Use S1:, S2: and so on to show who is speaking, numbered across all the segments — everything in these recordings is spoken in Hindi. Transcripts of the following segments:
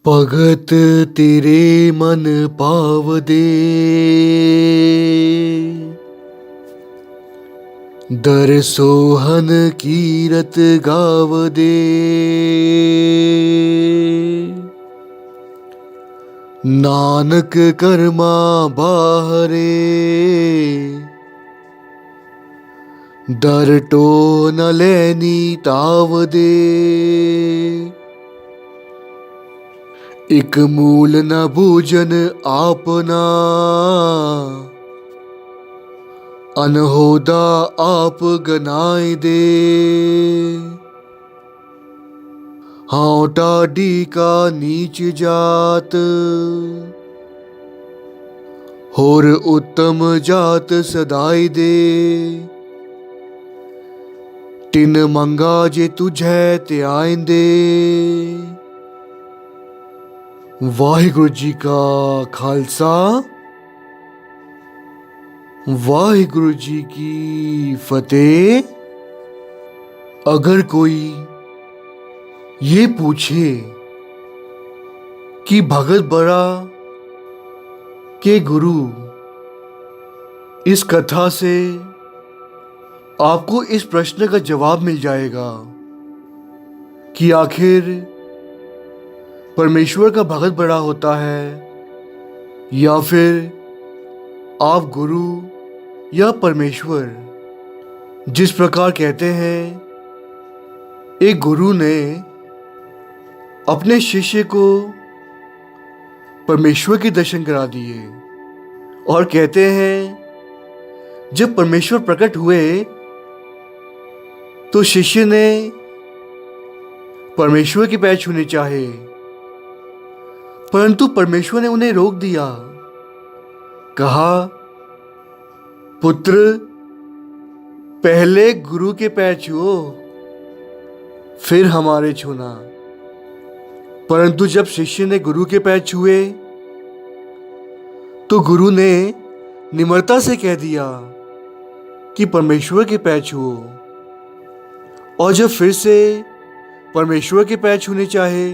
S1: भगत तेरे मन पाव दे, दर सोहन कीरत गाव दे। नानक कर्मा बाहरे, दर टो न लैनी ताव दे। एक मूल न भोजन आपना, अनहोदा आप गनाए दे। हाँ टाडी का नीच जात, होर उत्तम जात सदाई दे। तिन मंगा जे तुझे त्याइंदे। वाहिगुरु जी का खालसा, वाहिगुरु जी की फतेह। अगर कोई ये पूछे कि भगत बड़ा के गुरु, इस कथा से आपको इस प्रश्न का जवाब मिल जाएगा कि आखिर परमेश्वर का भगत बड़ा होता है या फिर आप गुरु या परमेश्वर। जिस प्रकार कहते हैं, एक गुरु ने अपने शिष्य को परमेश्वर के दर्शन करा दिए और कहते हैं जब परमेश्वर प्रकट हुए तो शिष्य ने परमेश्वर के पैर छूने चाहे, परंतु परमेश्वर ने उन्हें रोक दिया। कहा, पुत्र पहले गुरु के पैर छुओ फिर हमारे छूना। परंतु जब शिष्य ने गुरु के पैर छुए तो गुरु ने निम्रता से कह दिया कि परमेश्वर के पैर छुओ। और जब फिर से परमेश्वर के पैर छूने चाहे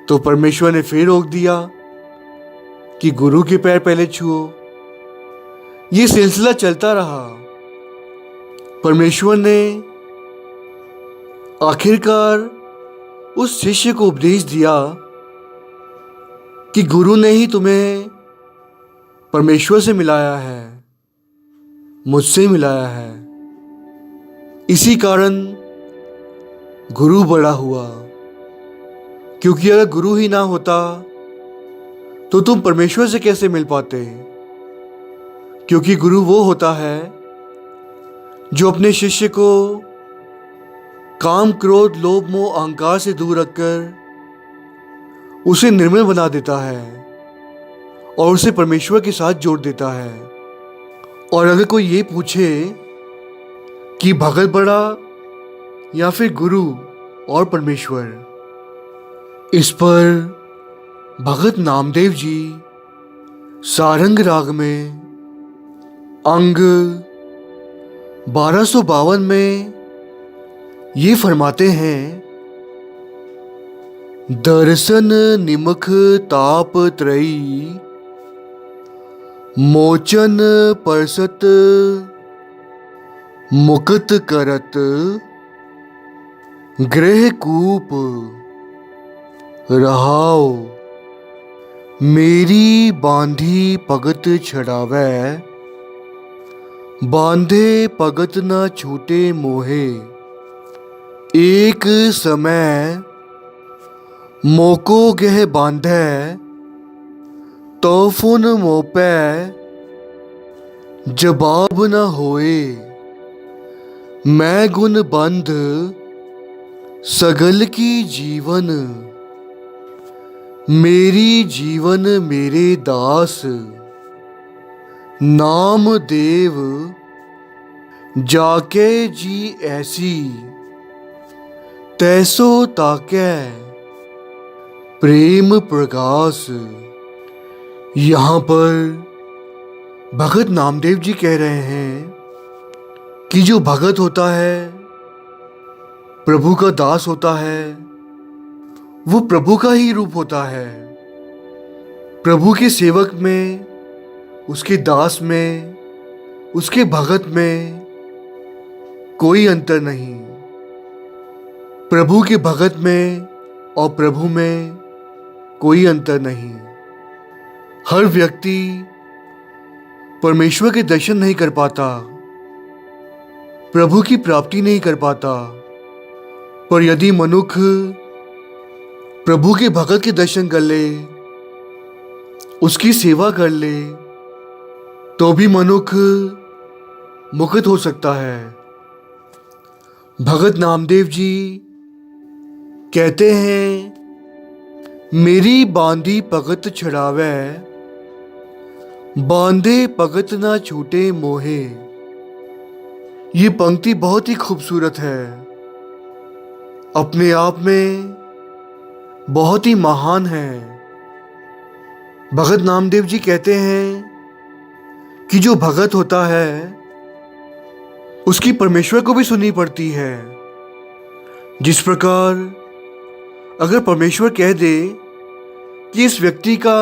S1: तो परमेश्वर ने फिर रोक दिया कि गुरु के पैर पहले छुओ। ये सिलसिला चलता रहा। परमेश्वर ने आखिरकार उस शिष्य को उपदेश दिया कि गुरु ने ही तुम्हें परमेश्वर से मिलाया है, मुझसे मिलाया है। इसी कारण गुरु बड़ा हुआ, क्योंकि अगर गुरु ही ना होता तो तुम परमेश्वर से कैसे मिल पाते। क्योंकि गुरु वो होता है जो अपने शिष्य को काम, क्रोध, लोभ, मोह, अहंकार से दूर रखकर उसे निर्मल बना देता है और उसे परमेश्वर के साथ जोड़ देता है। और अगर कोई ये पूछे कि भगत बड़ा या फिर गुरु और परमेश्वर, इस पर भगत नामदेव जी सारंग राग में अंग 1252 में ये फरमाते हैं, दर्शन निमख ताप त्रयी, मोचन परसत मुक्त करत, गृह कूप रहाओ, मेरी बांधी पगत छड़ावै, बांधे पगत न छूटे मोहे, एक समय मोको गह बांधै, तोफुन मोपै जवाब न होए, मैं गुण बंध सगल की जीवन, मेरी जीवन मेरे दास, नाम देव जाके जी ऐसी, तैसो ताकै प्रेम प्रकाश। यहाँ पर भगत नामदेव जी कह रहे हैं कि जो भगत होता है, प्रभु का दास होता है, वो प्रभु का ही रूप होता है। प्रभु के सेवक में, उसके दास में, उसके भगत में कोई अंतर नहीं। प्रभु के भगत में और प्रभु में कोई अंतर नहीं। हर व्यक्ति परमेश्वर के दर्शन नहीं कर पाता, प्रभु की प्राप्ति नहीं कर पाता, पर यदि मनुष्य प्रभु के भगत के दर्शन कर ले, उसकी सेवा कर ले, तो भी मनुष्य मुक्त हो सकता है। भगत नामदेव जी कहते हैं, मेरी बांधी पगत छड़ावे, बांधे पगत ना छूटे मोहे। ये पंक्ति बहुत ही खूबसूरत है, अपने आप में बहुत ही महान है। भगत नामदेव जी कहते हैं कि जो भगत होता है उसकी परमेश्वर को भी सुननी पड़ती है। जिस प्रकार अगर परमेश्वर कह दे कि इस व्यक्ति का,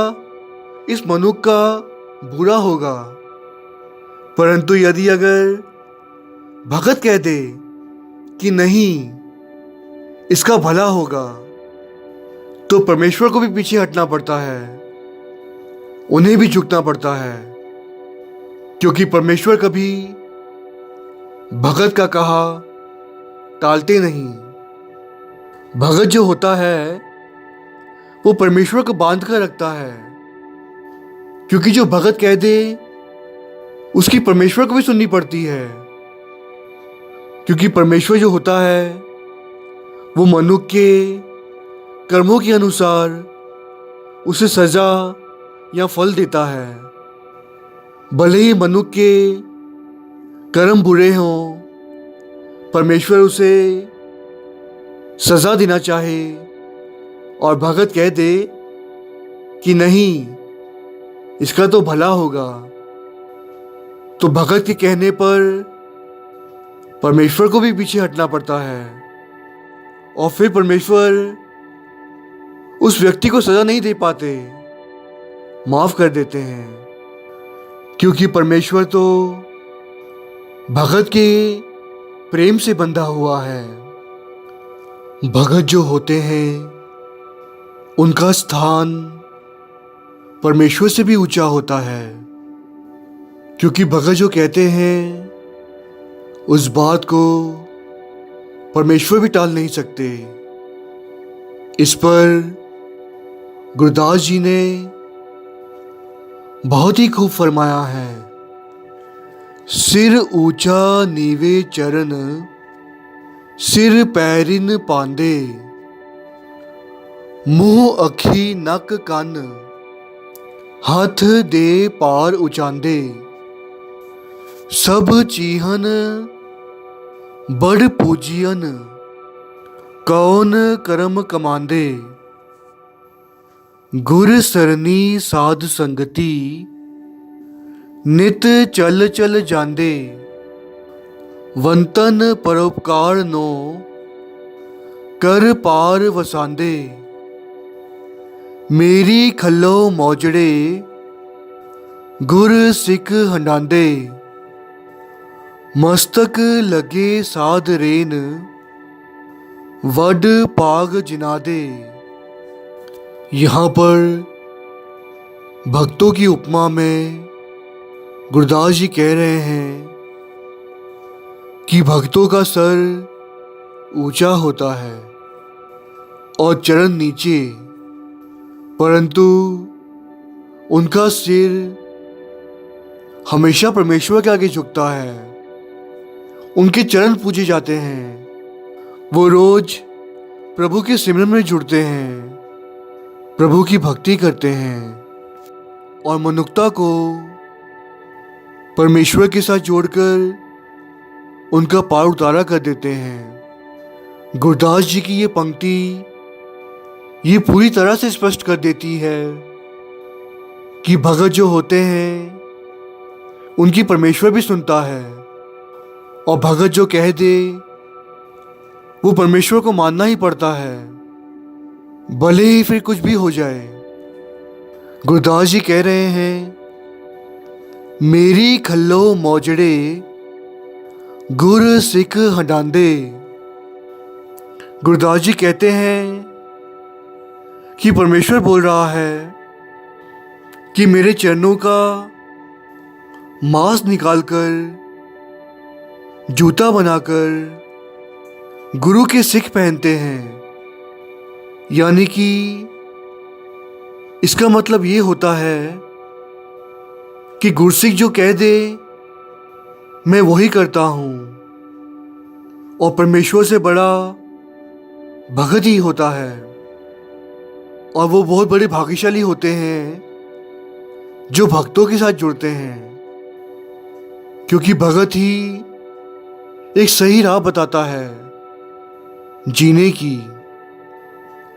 S1: इस मनुष्य का बुरा होगा, परंतु यदि अगर भगत कह दे कि नहीं, इसका भला होगा, तो परमेश्वर को भी पीछे हटना पड़ता है, उन्हें भी झुकना पड़ता है, क्योंकि परमेश्वर कभी भगत का कहा टालते नहीं। भगत जो होता है वो परमेश्वर को बांध कर रखता है, क्योंकि जो भगत कह दे उसकी परमेश्वर को भी सुननी पड़ती है, क्योंकि परमेश्वर जो होता है वो मनुष्य के कर्मों के अनुसार उसे सजा या फल देता है। भले ही मनुष्य के कर्म बुरे हों, परमेश्वर उसे सजा देना चाहे और भगत कह दे कि नहीं, इसका तो भला होगा, तो भगत के कहने पर परमेश्वर को भी पीछे हटना पड़ता है, और फिर परमेश्वर उस व्यक्ति को सजा नहीं दे पाते, माफ कर देते हैं, क्योंकि परमेश्वर तो भगत के प्रेम से बंधा हुआ है। भगत जो होते हैं उनका स्थान परमेश्वर से भी ऊंचा होता है, क्योंकि भगत जो कहते हैं उस बात को परमेश्वर भी टाल नहीं सकते। इस पर गुरदास जी ने बहुत ही खूब फरमाया है, सिर ऊंचा नीवे चरण, सिर पैरिन पांदे, मुंह अखी नक कन, हाथ दे पार उचांदे, सब चीहन बड़ पूजियन, कौन करम कमांदे, गुर सरनी साध संगति, नित चल चल जांदे, वंतन परोपकार नो, कर पार वसांदे, मेरी खल्लो मौजड़े, गुर सिख हंडांदे, मस्तक लगे साध रेन, वड पाग जिनादे। यहाँ पर भक्तों की उपमा में गुरदास जी कह रहे हैं कि भक्तों का सर ऊंचा होता है और चरण नीचे, परंतु उनका सिर हमेशा परमेश्वर के आगे झुकता है, उनके चरण पूजे जाते हैं, वो रोज प्रभु के सिमरन में जुड़ते हैं, प्रभु की भक्ति करते हैं और मनुष्यता को परमेश्वर के साथ जोड़कर उनका पार उतारा कर देते हैं। गुरदास जी की ये पंक्ति ये पूरी तरह से स्पष्ट कर देती है कि भगत जो होते हैं उनकी परमेश्वर भी सुनता है, और भगत जो कह दे वो परमेश्वर को मानना ही पड़ता है, भले ही फिर कुछ भी हो जाए। गुरदास जी कह रहे हैं, मेरी खल्लो मौजड़े गुर सिख हडांदे। गुरदास जी कहते हैं कि परमेश्वर बोल रहा है कि मेरे चरणों का मांस निकालकर जूता बनाकर गुरु के सिख पहनते हैं। यानी कि इसका मतलब ये होता है कि गुरसिख जो कह दे मैं वही करता हूँ, और परमेश्वर से बड़ा भगत ही होता है। और वो बहुत बड़े भाग्यशाली होते हैं जो भक्तों के साथ जुड़ते हैं, क्योंकि भगत ही एक सही राह बताता है जीने की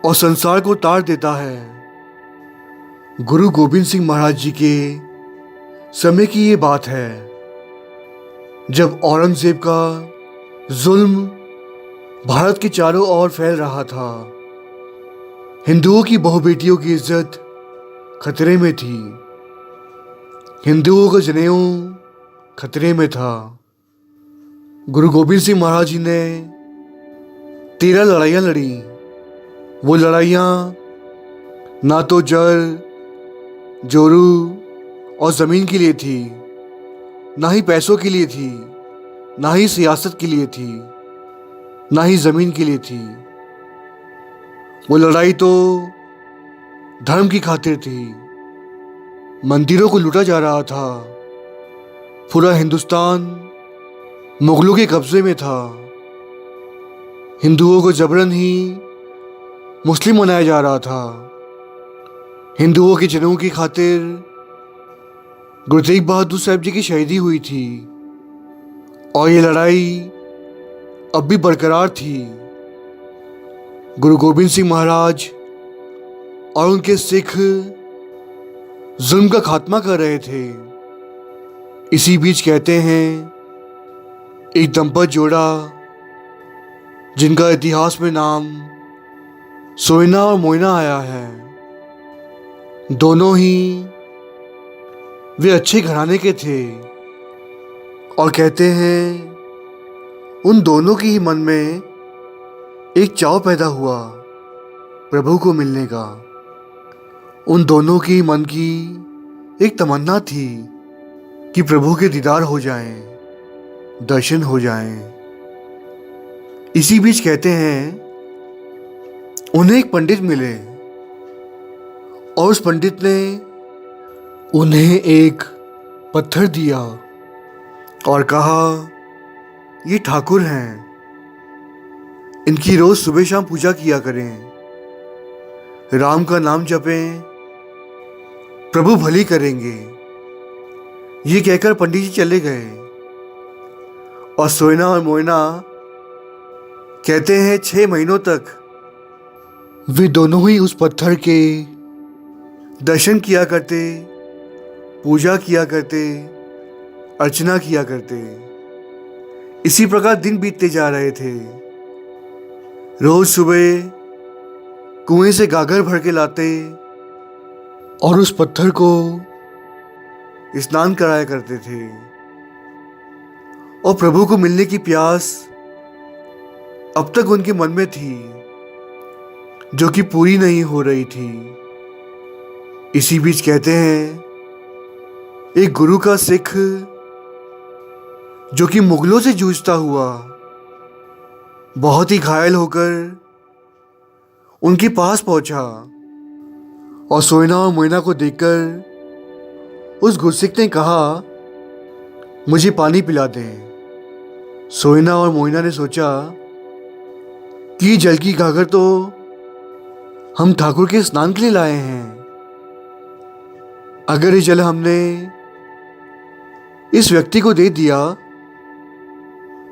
S1: और संसार को तार देता है। गुरु गोविंद सिंह महाराज जी के समय की ये बात है, जब औरंगजेब का जुल्म भारत के चारों ओर फैल रहा था। हिंदुओं की बहु बेटियों की इज्जत खतरे में थी, हिंदुओं का जनेऊ खतरे में था। गुरु गोविंद सिंह महाराज जी ने 13 लड़ाइयाँ लड़ी। वो लड़ाइयाँ ना तो जर जोरू और ज़मीन के लिए थी, ना ही पैसों के लिए थी, ना ही सियासत के लिए थी, ना ही ज़मीन के लिए थी। वो लड़ाई तो धर्म की खातिर थी। मंदिरों को लूटा जा रहा था, पूरा हिंदुस्तान मुगलों के कब्जे में था। हिंदुओं को जबरन ही मुस्लिम बनाया जा रहा था। हिंदुओं के जनेऊ की खातिर गुरु तेग बहादुर साहब जी की शहीदी हुई थी, और ये लड़ाई अब भी बरकरार थी। गुरु गोविंद सिंह महाराज और उनके सिख जुल्म का खात्मा कर रहे थे। इसी बीच कहते हैं, एक दंपत जोड़ा जिनका इतिहास में नाम सोयना और मोयना आया है, दोनों ही वे अच्छे घराने के थे। और कहते हैं उन दोनों के ही मन में एक चाव पैदा हुआ प्रभु को मिलने का। उन दोनों की मन की एक तमन्ना थी कि प्रभु के दीदार हो जाएं, दर्शन हो जाएं। इसी बीच कहते हैं उन्हें एक पंडित मिले, और उस पंडित ने उन्हें एक पत्थर दिया और कहा, ये ठाकुर हैं, इनकी रोज सुबह शाम पूजा किया करें, राम का नाम जपें, प्रभु भली करेंगे। ये कहकर पंडित जी चले गए। और सोयना और मोयना कहते हैं 6 महीनों तक वे दोनों ही उस पत्थर के दर्शन किया करते, पूजा किया करते, अर्चना किया करते। इसी प्रकार दिन बीतते जा रहे थे। रोज सुबह कुएं से गागर भर के लाते और उस पत्थर को स्नान कराया करते थे। और प्रभु को मिलने की प्यास अब तक उनके मन में थी, जो कि पूरी नहीं हो रही थी। इसी बीच कहते हैं एक गुरु का सिख जो कि मुगलों से जूझता हुआ बहुत ही घायल होकर उनके पास पहुंचा, और सोयना और मोयना को देखकर उस गुरसिख ने कहा, मुझे पानी पिला दें। सोयना और मोयना ने सोचा कि जल की गागर तो हम ठाकुर के स्नान के लिए लाए हैं, अगर ये जल हमने इस व्यक्ति को दे दिया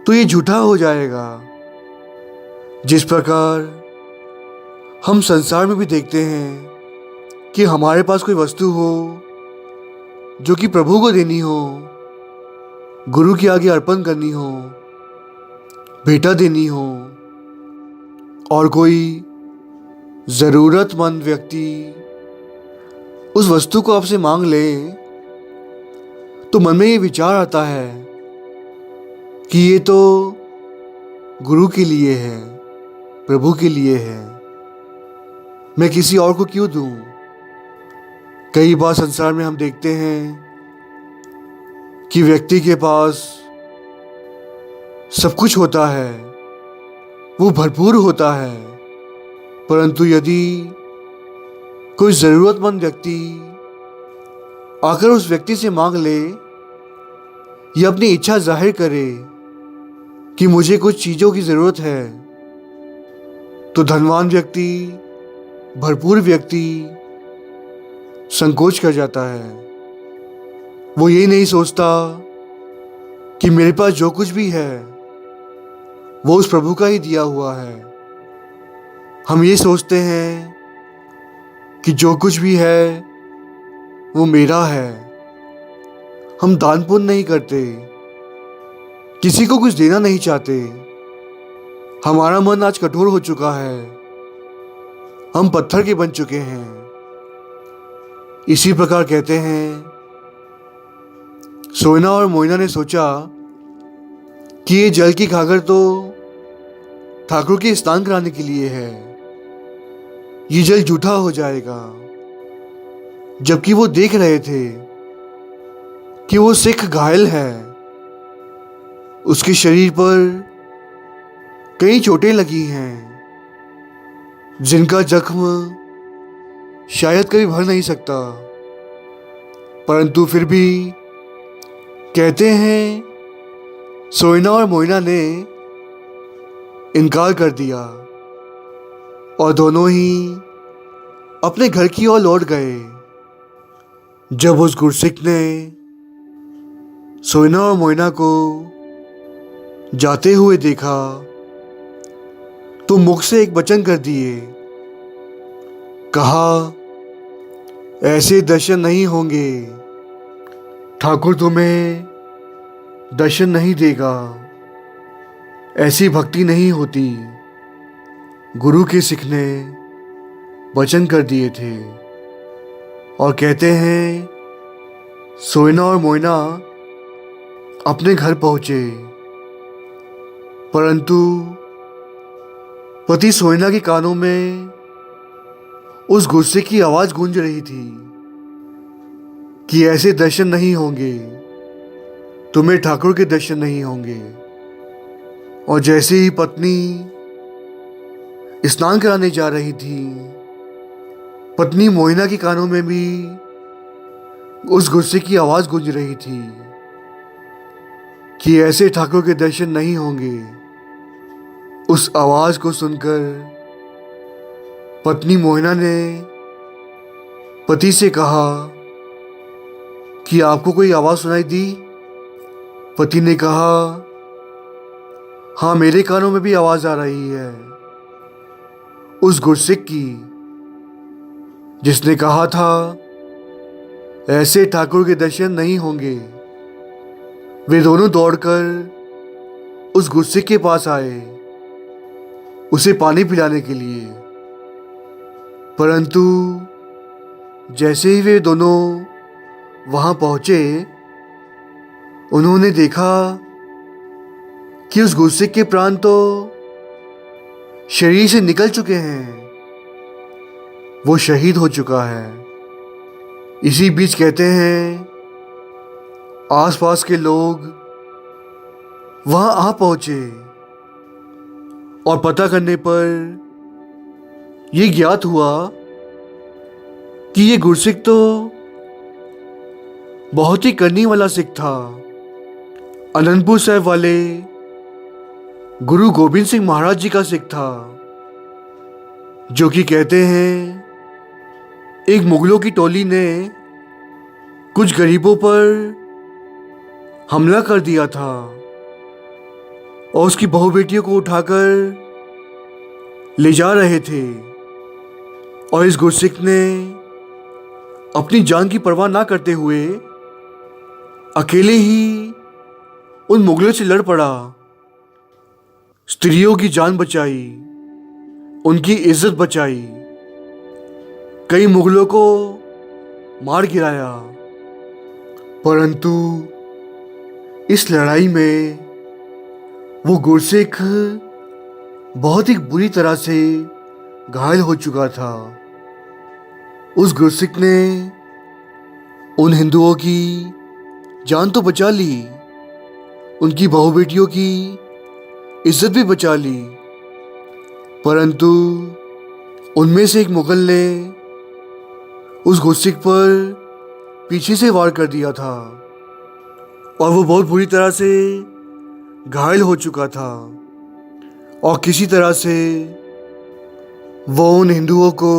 S1: तो ये झूठा हो जाएगा। जिस प्रकार हम संसार में भी देखते हैं कि हमारे पास कोई वस्तु हो जो कि प्रभु को देनी हो, गुरु के आगे अर्पण करनी हो, भेंटा देनी हो, और कोई ज़रूरतमंद व्यक्ति उस वस्तु को आपसे मांग ले तो मन में ये विचार आता है कि ये तो गुरु के लिए है, प्रभु के लिए है, मैं किसी और को क्यों दूं। कई बार संसार में हम देखते हैं कि व्यक्ति के पास सब कुछ होता है, वो भरपूर होता है, परंतु यदि कोई ज़रूरतमंद व्यक्ति आकर उस व्यक्ति से मांग ले या अपनी इच्छा जाहिर करे कि मुझे कुछ चीज़ों की ज़रूरत है, तो धनवान व्यक्ति, भरपूर व्यक्ति संकोच कर जाता है। वो ये नहीं सोचता कि मेरे पास जो कुछ भी है वो उस प्रभु का ही दिया हुआ है। हम ये सोचते हैं कि जो कुछ भी है वो मेरा है। हम दान पुण्य नहीं करते, किसी को कुछ देना नहीं चाहते। हमारा मन आज कठोर हो चुका है, हम पत्थर के बन चुके हैं। इसी प्रकार कहते हैं, सोयना और मोइना ने सोचा कि ये जल की घाघर तो ठाकुर के स्नान कराने के लिए है, ये जल जूठा हो जाएगा। जबकि वो देख रहे थे कि वो सिख घायल है, उसके शरीर पर कई चोटें लगी हैं जिनका जख्म शायद कभी भर नहीं सकता, परंतु फिर भी कहते हैं सोयना और मोइना ने इनकार कर दिया और दोनों ही अपने घर की ओर लौट गए। जब उस गुरसिक ने सोयना और मोइना को जाते हुए देखा तो मुख से एक वचन कर दिए, कहा, ऐसे दर्शन नहीं होंगे, ठाकुर तुम्हें दर्शन नहीं देगा, ऐसी भक्ति नहीं होती। गुरु के सिख ने वचन कर दिए थे। और कहते हैं सोयना और मोइना अपने घर पहुंचे, परंतु पति सोयना के कानों में उस गुस्से की आवाज गूंज रही थी कि ऐसे दर्शन नहीं होंगे, तुम्हें ठाकुर के दर्शन नहीं होंगे। और जैसे ही पत्नी स्नान कराने जा रही थी, पत्नी मोइना के कानों में भी उस गुस्से की आवाज गूंज रही थी कि ऐसे ठाकुर के दर्शन नहीं होंगे। उस आवाज को सुनकर पत्नी मोइना ने पति से कहा कि आपको कोई आवाज सुनाई दी? पति ने कहा, हाँ, मेरे कानों में भी आवाज आ रही है, उस गुरसिक की, जिसने कहा था ऐसे ठाकुर के दर्शन नहीं होंगे। वे दोनों दौड़कर उस गुरसिक के पास आए उसे पानी पिलाने के लिए, परंतु जैसे ही वे दोनों वहां पहुंचे, उन्होंने देखा कि उस गुरसिक के प्राण तो शरीर से निकल चुके हैं, वो शहीद हो चुका है। इसी बीच कहते हैं आसपास के लोग वहां आ पहुंचे और पता करने पर यह ज्ञात हुआ कि ये गुरसिक तो बहुत ही करनी वाला सिख था। अनंतपुर साहिब वाले गुरु गोबिंद सिंह महाराज जी का सिख था, जो कि कहते हैं एक मुगलों की टोली ने कुछ गरीबों पर हमला कर दिया था और उसकी बहू बेटियों को उठाकर ले जा रहे थे, और इस गुरसिक ने अपनी जान की परवाह ना करते हुए अकेले ही उन मुगलों से लड़ पड़ा, स्त्रियों की जान बचाई, उनकी इज्जत बचाई कई मुगलों को मार गिराया, परंतु इस लड़ाई में वो गुरसिख बहुत ही बुरी तरह से घायल हो चुका था। उस गुरसिख ने उन हिंदुओं की जान तो बचा ली, उनकी बहू बेटियों की इज्जत भी बचा ली, परंतु उनमें से एक मुगल ने उस गुरसिख पर पीछे से वार कर दिया था और वो बहुत बुरी तरह से घायल हो चुका था और किसी तरह से वो उन हिंदुओं को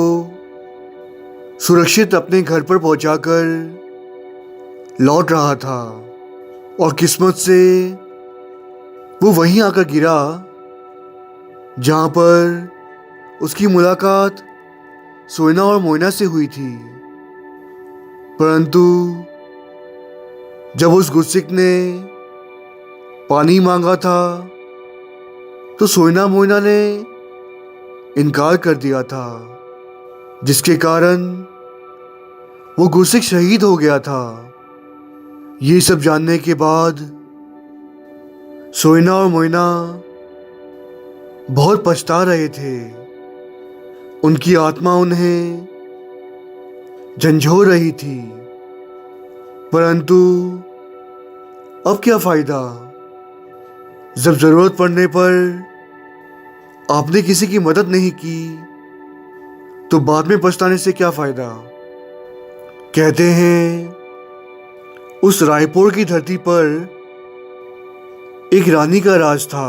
S1: सुरक्षित अपने घर पर पहुंचाकर लौट रहा था और किस्मत से वो वहीं आकर गिरा जहाँ पर उसकी मुलाकात सोयना और मोइना से हुई थी। परंतु जब उस गुरसिख ने पानी मांगा था तो सोयना मोइना ने इनकार कर दिया था, जिसके कारण वो गुरसिख शहीद हो गया था। ये सब जानने के बाद सोयना और मोइना बहुत पछता रहे थे। उनकी आत्मा उन्हें झंझोर रही थी, परंतु अब क्या फायदा, जब जरूरत पड़ने पर आपने किसी की मदद नहीं की तो बाद में पछताने से क्या फायदा। कहते हैं उस रायपुर की धरती पर एक रानी का राज था।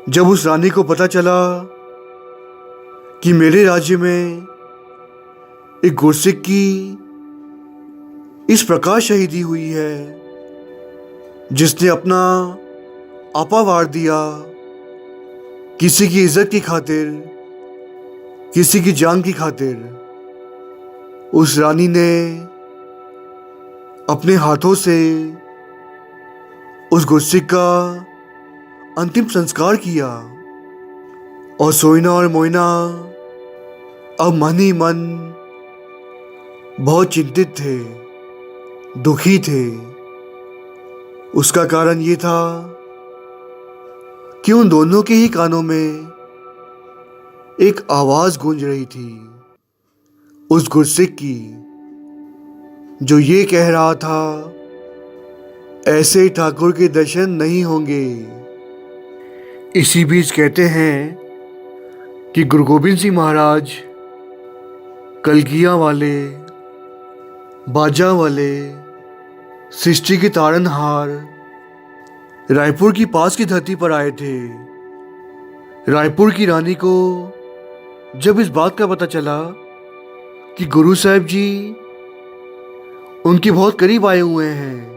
S1: जब उस रानी को पता चला कि मेरे राज्य में एक गुरसिख की इस प्रकार शहीदी हुई है, जिसने अपना आपा वार दिया किसी की इज्जत की खातिर, किसी की जान की खातिर, उस रानी ने अपने हाथों से उस गुरसिख का अंतिम संस्कार किया और सोयना और मोइना अब मन ही मन बहुत चिंतित थे, दुखी थे। उसका कारण ये था कि उन दोनों के ही कानों में एक आवाज गूंज रही थी, उस गुरसिख की, जो ये कह रहा था ऐसे ठाकुर के दर्शन नहीं होंगे। इसी बीच कहते हैं कि गुरु गोबिंद सिंह महाराज कलगियां वाले, बाजा वाले, सृष्टि के तारनहार रायपुर की पास की धरती पर आए थे। रायपुर की रानी को जब इस बात का पता चला कि गुरु साहब जी उनके बहुत करीब आए हुए हैं,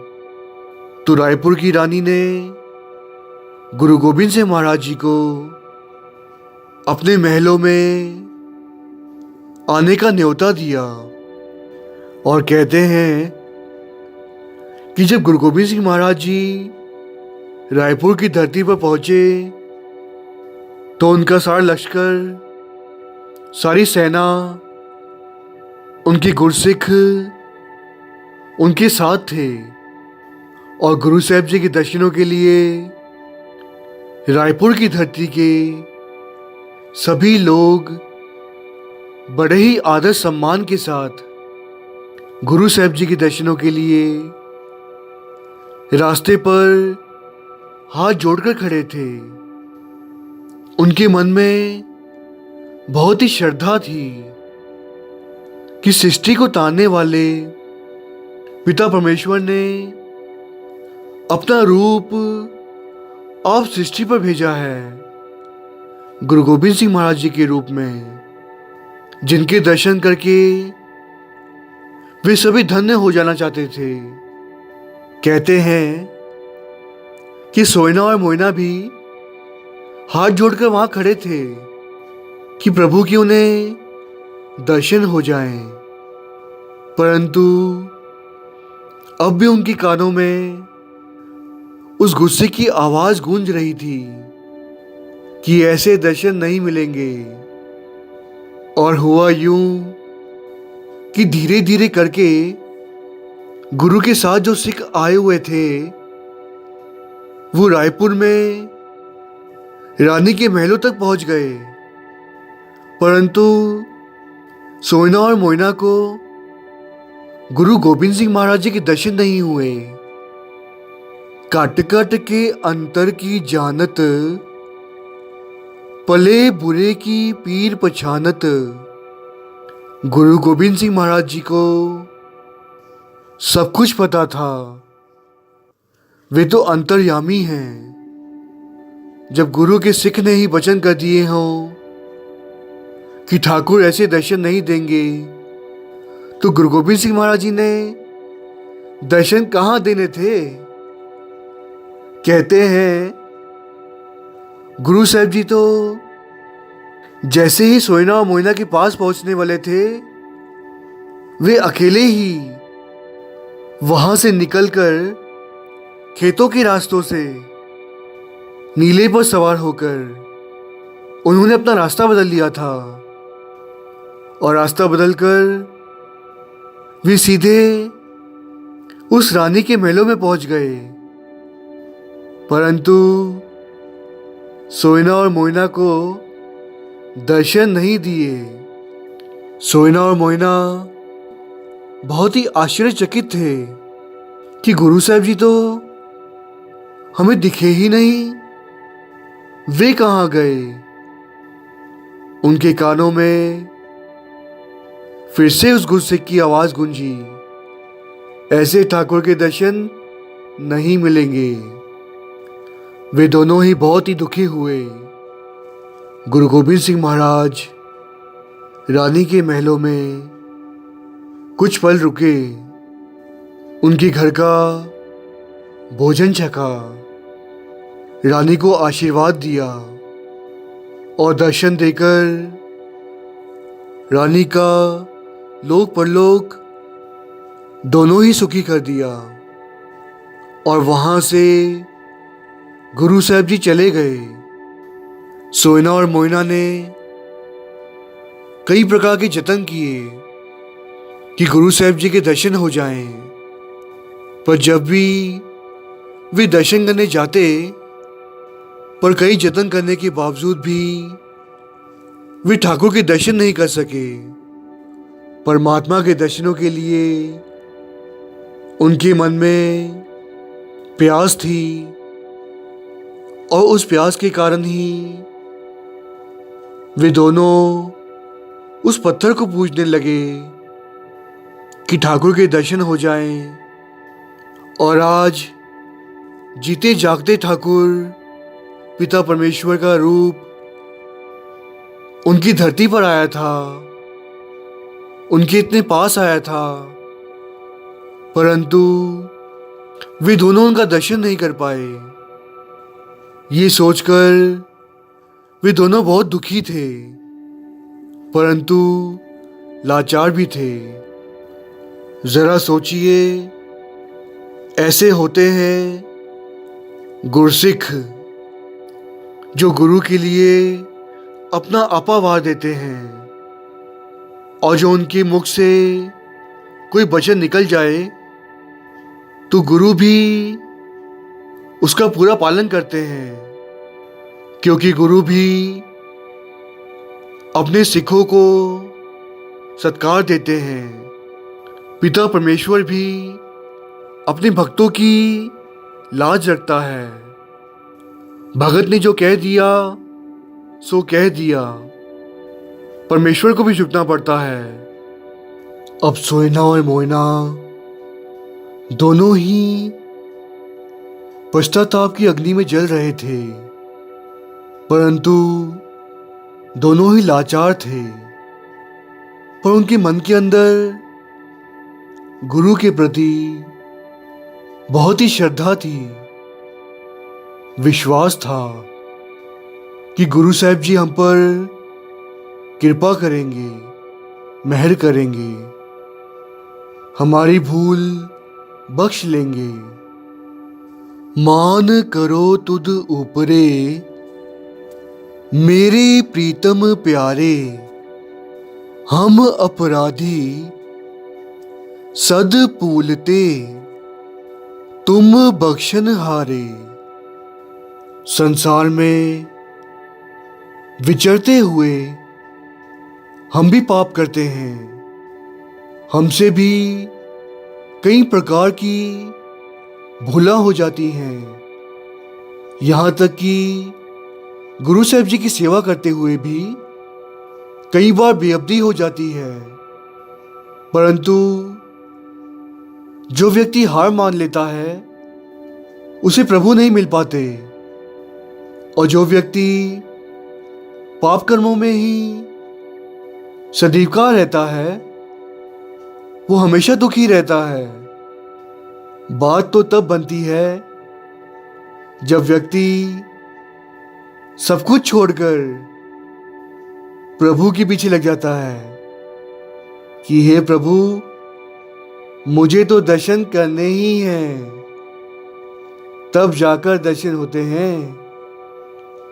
S1: तो रायपुर की रानी ने गुरु गोबिंद सिंह महाराज जी को अपने महलों में आने का न्योता दिया। और कहते हैं कि जब गुरु गोबिंद सिंह महाराज जी रायपुर की धरती पर पहुंचे तो उनका सारा लश्कर, सारी सेना, उनके गुरसिख उनके साथ थे और गुरु साहब जी के दर्शनों के लिए रायपुर की धरती के सभी लोग बड़े ही आदर सम्मान के साथ गुरु साहब जी के दर्शनों के लिए रास्ते पर हाथ जोड़कर खड़े थे। उनके मन में बहुत ही श्रद्धा थी कि सृष्टि को तारने वाले पिता परमेश्वर ने अपना रूप आप सृष्टि पर भेजा है, गुरु गोबिंद सिंह महाराज जी के रूप में, जिनके दर्शन करके वे सभी धन्य हो जाना चाहते थे। कहते हैं कि सोयना और मोइना भी हाथ जोड़कर वहां खड़े थे कि प्रभु की उन्हें दर्शन हो जाएं, परंतु अब भी उनके कानों में उस गुस्से की आवाज गूंज रही थी कि ऐसे दर्शन नहीं मिलेंगे। और हुआ यूं कि धीरे धीरे करके गुरु के साथ जो सिख आए हुए थे वो रायपुर में रानी के महलों तक पहुंच गए, परंतु सोयना और मोयना को गुरु गोविंद सिंह महाराज जी के दर्शन नहीं हुए। काट काट के अंतर की जानत, पले बुरे की पीर पछानत। गुरु गोविंद सिंह महाराज जी को सब कुछ पता था। वे तो अंतर्यामी हैं। जब गुरु के सिख ने ही वचन कर दिए हों कि ठाकुर ऐसे दर्शन नहीं देंगे, तो गुरु गोविंद सिंह महाराज जी ने दर्शन कहाँ देने थे। कहते हैं गुरु साहब जी तो जैसे ही सोयना और मोयना के पास पहुंचने वाले थे, वे अकेले ही वहां से निकलकर खेतों के रास्तों से नीले पर सवार होकर उन्होंने अपना रास्ता बदल लिया था, और रास्ता बदलकर वे सीधे उस रानी के महलों में पहुंच गए। परंतु सोयना और मोयना को दर्शन नहीं दिए। सोयना और मोयना बहुत ही आश्चर्यचकित थे कि गुरु साहब जी तो हमें दिखे ही नहीं, वे कहाँ गए। उनके कानों में फिर से उस गुस्से की आवाज गूंजी, ऐसे ठाकुर के दर्शन नहीं मिलेंगे। वे दोनों ही बहुत ही दुखी हुए। गुरु गोविंद सिंह महाराज रानी के महलों में कुछ पल रुके, उनके घर का भोजन छका, रानी को आशीर्वाद दिया और दर्शन देकर रानी का लोक परलोक दोनों ही सुखी कर दिया। और वहां से गुरु साहब जी चले गए। सोयना और मोयना ने कई प्रकार के जतन किए कि गुरु साहब जी के दर्शन हो जाएं, पर जब भी वे दर्शन करने जाते, पर कई जतन करने के बावजूद भी वे ठाकुर के दर्शन नहीं कर सके। परमात्मा के दर्शनों के लिए उनके मन में प्यास थी, और उस प्यास के कारण ही वे दोनों उस पत्थर को पूजने लगे कि ठाकुर के दर्शन हो जाएं। और आज जीते जागते ठाकुर पिता परमेश्वर का रूप उनकी धरती पर आया था, उनके इतने पास आया था, परंतु वे दोनों उनका दर्शन नहीं कर पाए। ये सोचकर वे दोनों बहुत दुखी थे, परंतु लाचार भी थे। जरा सोचिए, ऐसे होते हैं गुरसिख जो गुरु के लिए अपना आपा वार देते हैं, और जो उनके मुख से कोई वचन निकल जाए तो गुरु भी उसका पूरा पालन करते हैं, क्योंकि गुरु भी अपने सिखों को सत्कार देते हैं। पिता परमेश्वर भी अपने भक्तों की लाज रखता है। भगत ने जो कह दिया सो कह दिया, परमेश्वर को भी झुकना पड़ता है। अब सोयना और मोयना दोनों ही पश्चाताप की अग्नि में जल रहे थे, परंतु दोनों ही लाचार थे। पर उनके मन के अंदर गुरु के प्रति बहुत ही श्रद्धा थी, विश्वास था कि गुरु साहब जी हम पर कृपा करेंगे, मेहर करेंगे, हमारी भूल बख्श लेंगे। मान करो तुद ऊपरे, मेरे प्रीतम प्यारे, हम अपराधी सद पूलते तुम बख्शन हारे। संसार में विचरते हुए हम भी पाप करते हैं। हमसे भी कई प्रकार की भूला हो जाती हैं। यहाँ तक कि गुरु साहिब जी की सेवा करते हुए भी कई बार बेअदबी हो जाती है। परंतु जो व्यक्ति हार मान लेता है उसे प्रभु नहीं मिल पाते, और जो व्यक्ति पाप कर्मों में ही सदैव का रहता है वो हमेशा दुखी रहता है। बात तो तब बनती है जब व्यक्ति सब कुछ छोड़कर प्रभु के पीछे लग जाता है कि हे प्रभु, मुझे तो दर्शन करने ही हैं। तब जाकर दर्शन होते हैं।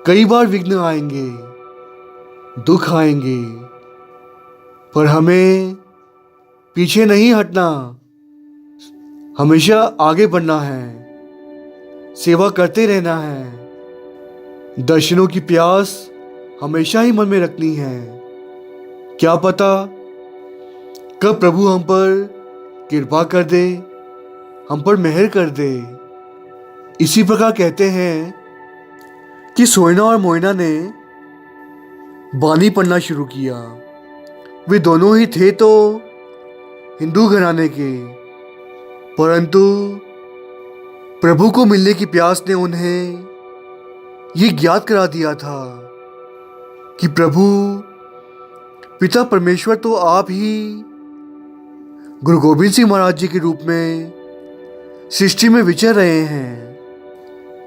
S1: कई बार विघ्न आएंगे, दुख आएंगे, पर हमें पीछे नहीं हटना, हमेशा आगे बढ़ना है, सेवा करते रहना है। दर्शनों की प्यास हमेशा ही मन में रखनी है। क्या पता कब प्रभु हम पर कृपा कर दे, हम पर मेहर कर दे। इसी प्रकार कहते हैं कि सोयना और मोयना ने बानी पढ़ना शुरू किया। वे दोनों ही थे तो हिंदू घराने के, परंतु प्रभु को मिलने की प्यास ने उन्हें ये ज्ञात करा दिया था कि प्रभु पिता परमेश्वर तो आप ही गुरु गोविंद सिंह महाराज जी के रूप में सृष्टि में विचर रहे हैं।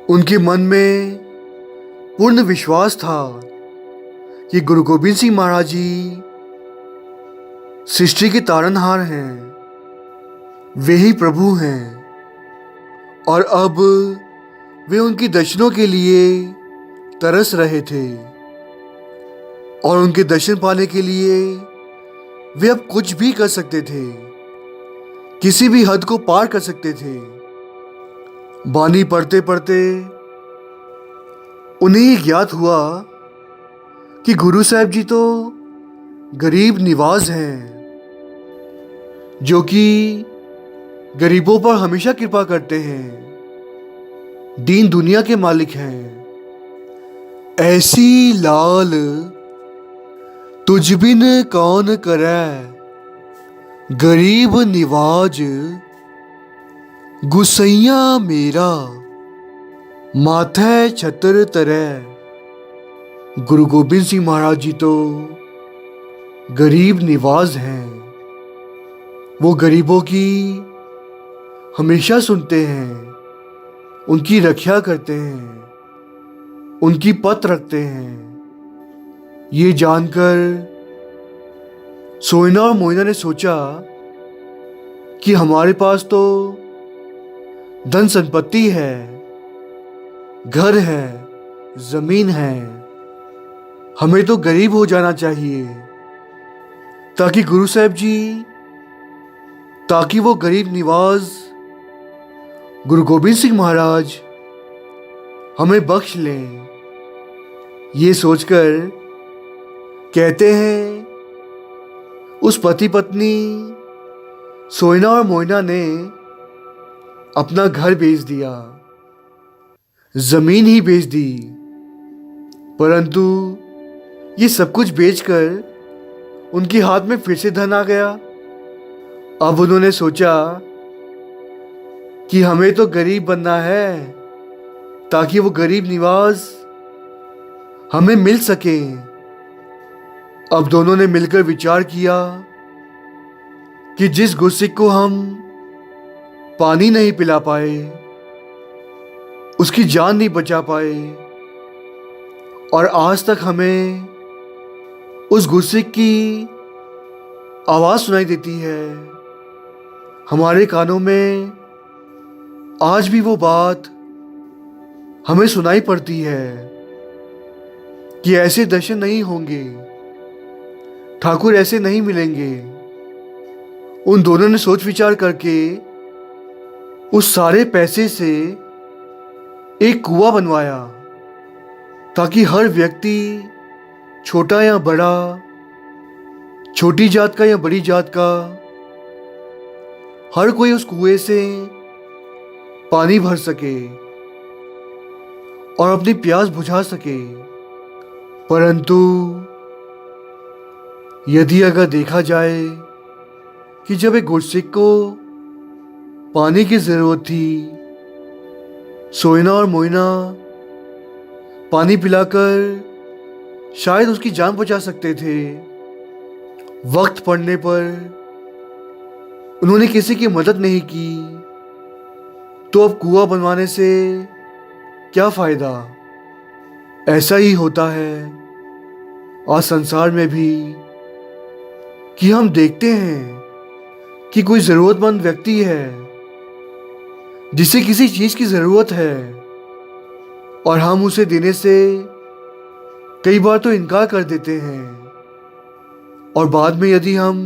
S1: उनके मन में पूर्ण विश्वास था कि गुरु गोविंद सिंह महाराज जी सृष्टि के तारनहार हैं, वे ही प्रभु हैं। और अब वे उनके दर्शनों के लिए तरस रहे थे, और उनके दर्शन पाने के लिए वे अब कुछ भी कर सकते थे, किसी भी हद को पार कर सकते थे। बानी पढ़ते पढ़ते उन्हें ये ज्ञात हुआ कि गुरु साहिब जी तो गरीब निवाज हैं, जो कि गरीबों पर हमेशा कृपा करते हैं, दीन दुनिया के मालिक हैं। ऐसी लाल तुझ बिन कौन करे, गरीब निवाज गुसैया मेरा, माथे छतर तरह। गुरु गोविंद सिंह महाराज जी तो गरीब निवाज हैं। वो गरीबों की हमेशा सुनते हैं, उनकी रक्षा करते हैं, उनकी पत रखते हैं। ये जानकर सोयना और मोयना ने सोचा कि हमारे पास तो धन संपत्ति है, घर है, जमीन है, हमें तो गरीब हो जाना चाहिए ताकि गुरु साहिब जी, ताकि वो गरीब निवाज गुरु गोविंद सिंह महाराज हमें बख्श लें। ये सोचकर कहते हैं उस पति पत्नी सोयना और मोयना ने अपना घर बेच दिया, जमीन ही बेच दी, परंतु ये सब कुछ बेचकर उनके हाथ में फिर से धन आ गया। अब उन्होंने सोचा कि हमें तो गरीब बनना है ताकि वो गरीब निवास हमें मिल सके। अब दोनों ने मिलकर विचार किया कि जिस गुस्सिक को हम पानी नहीं पिला पाए, उसकी जान नहीं बचा पाए, और आज तक हमें उस गुस्सिक की आवाज़ सुनाई देती है, हमारे कानों में आज भी वो बात हमें सुनाई पड़ती है कि ऐसे दर्शन नहीं होंगे, ठाकुर ऐसे नहीं मिलेंगे, उन दोनों ने सोच विचार करके उस सारे पैसे से एक कुआं बनवाया, ताकि हर व्यक्ति, छोटा या बड़ा, छोटी जात का या बड़ी जात का, हर कोई उस कुएं से पानी भर सके और अपनी प्यास बुझा सके। परंतु यदि अगर देखा जाए कि जब एक गुरसिक को पानी की जरूरत थी, सोइना और मोइना पानी पिलाकर शायद उसकी जान बचा सकते थे, वक्त पड़ने पर उन्होंने किसी की मदद नहीं की, तो अब कुआं बनवाने से क्या फायदा। ऐसा ही होता है आज संसार में भी, कि हम देखते हैं कि कोई जरूरतमंद व्यक्ति है जिसे किसी चीज की जरूरत है, और हम उसे देने से कई बार तो इनकार कर देते हैं, और बाद में यदि हम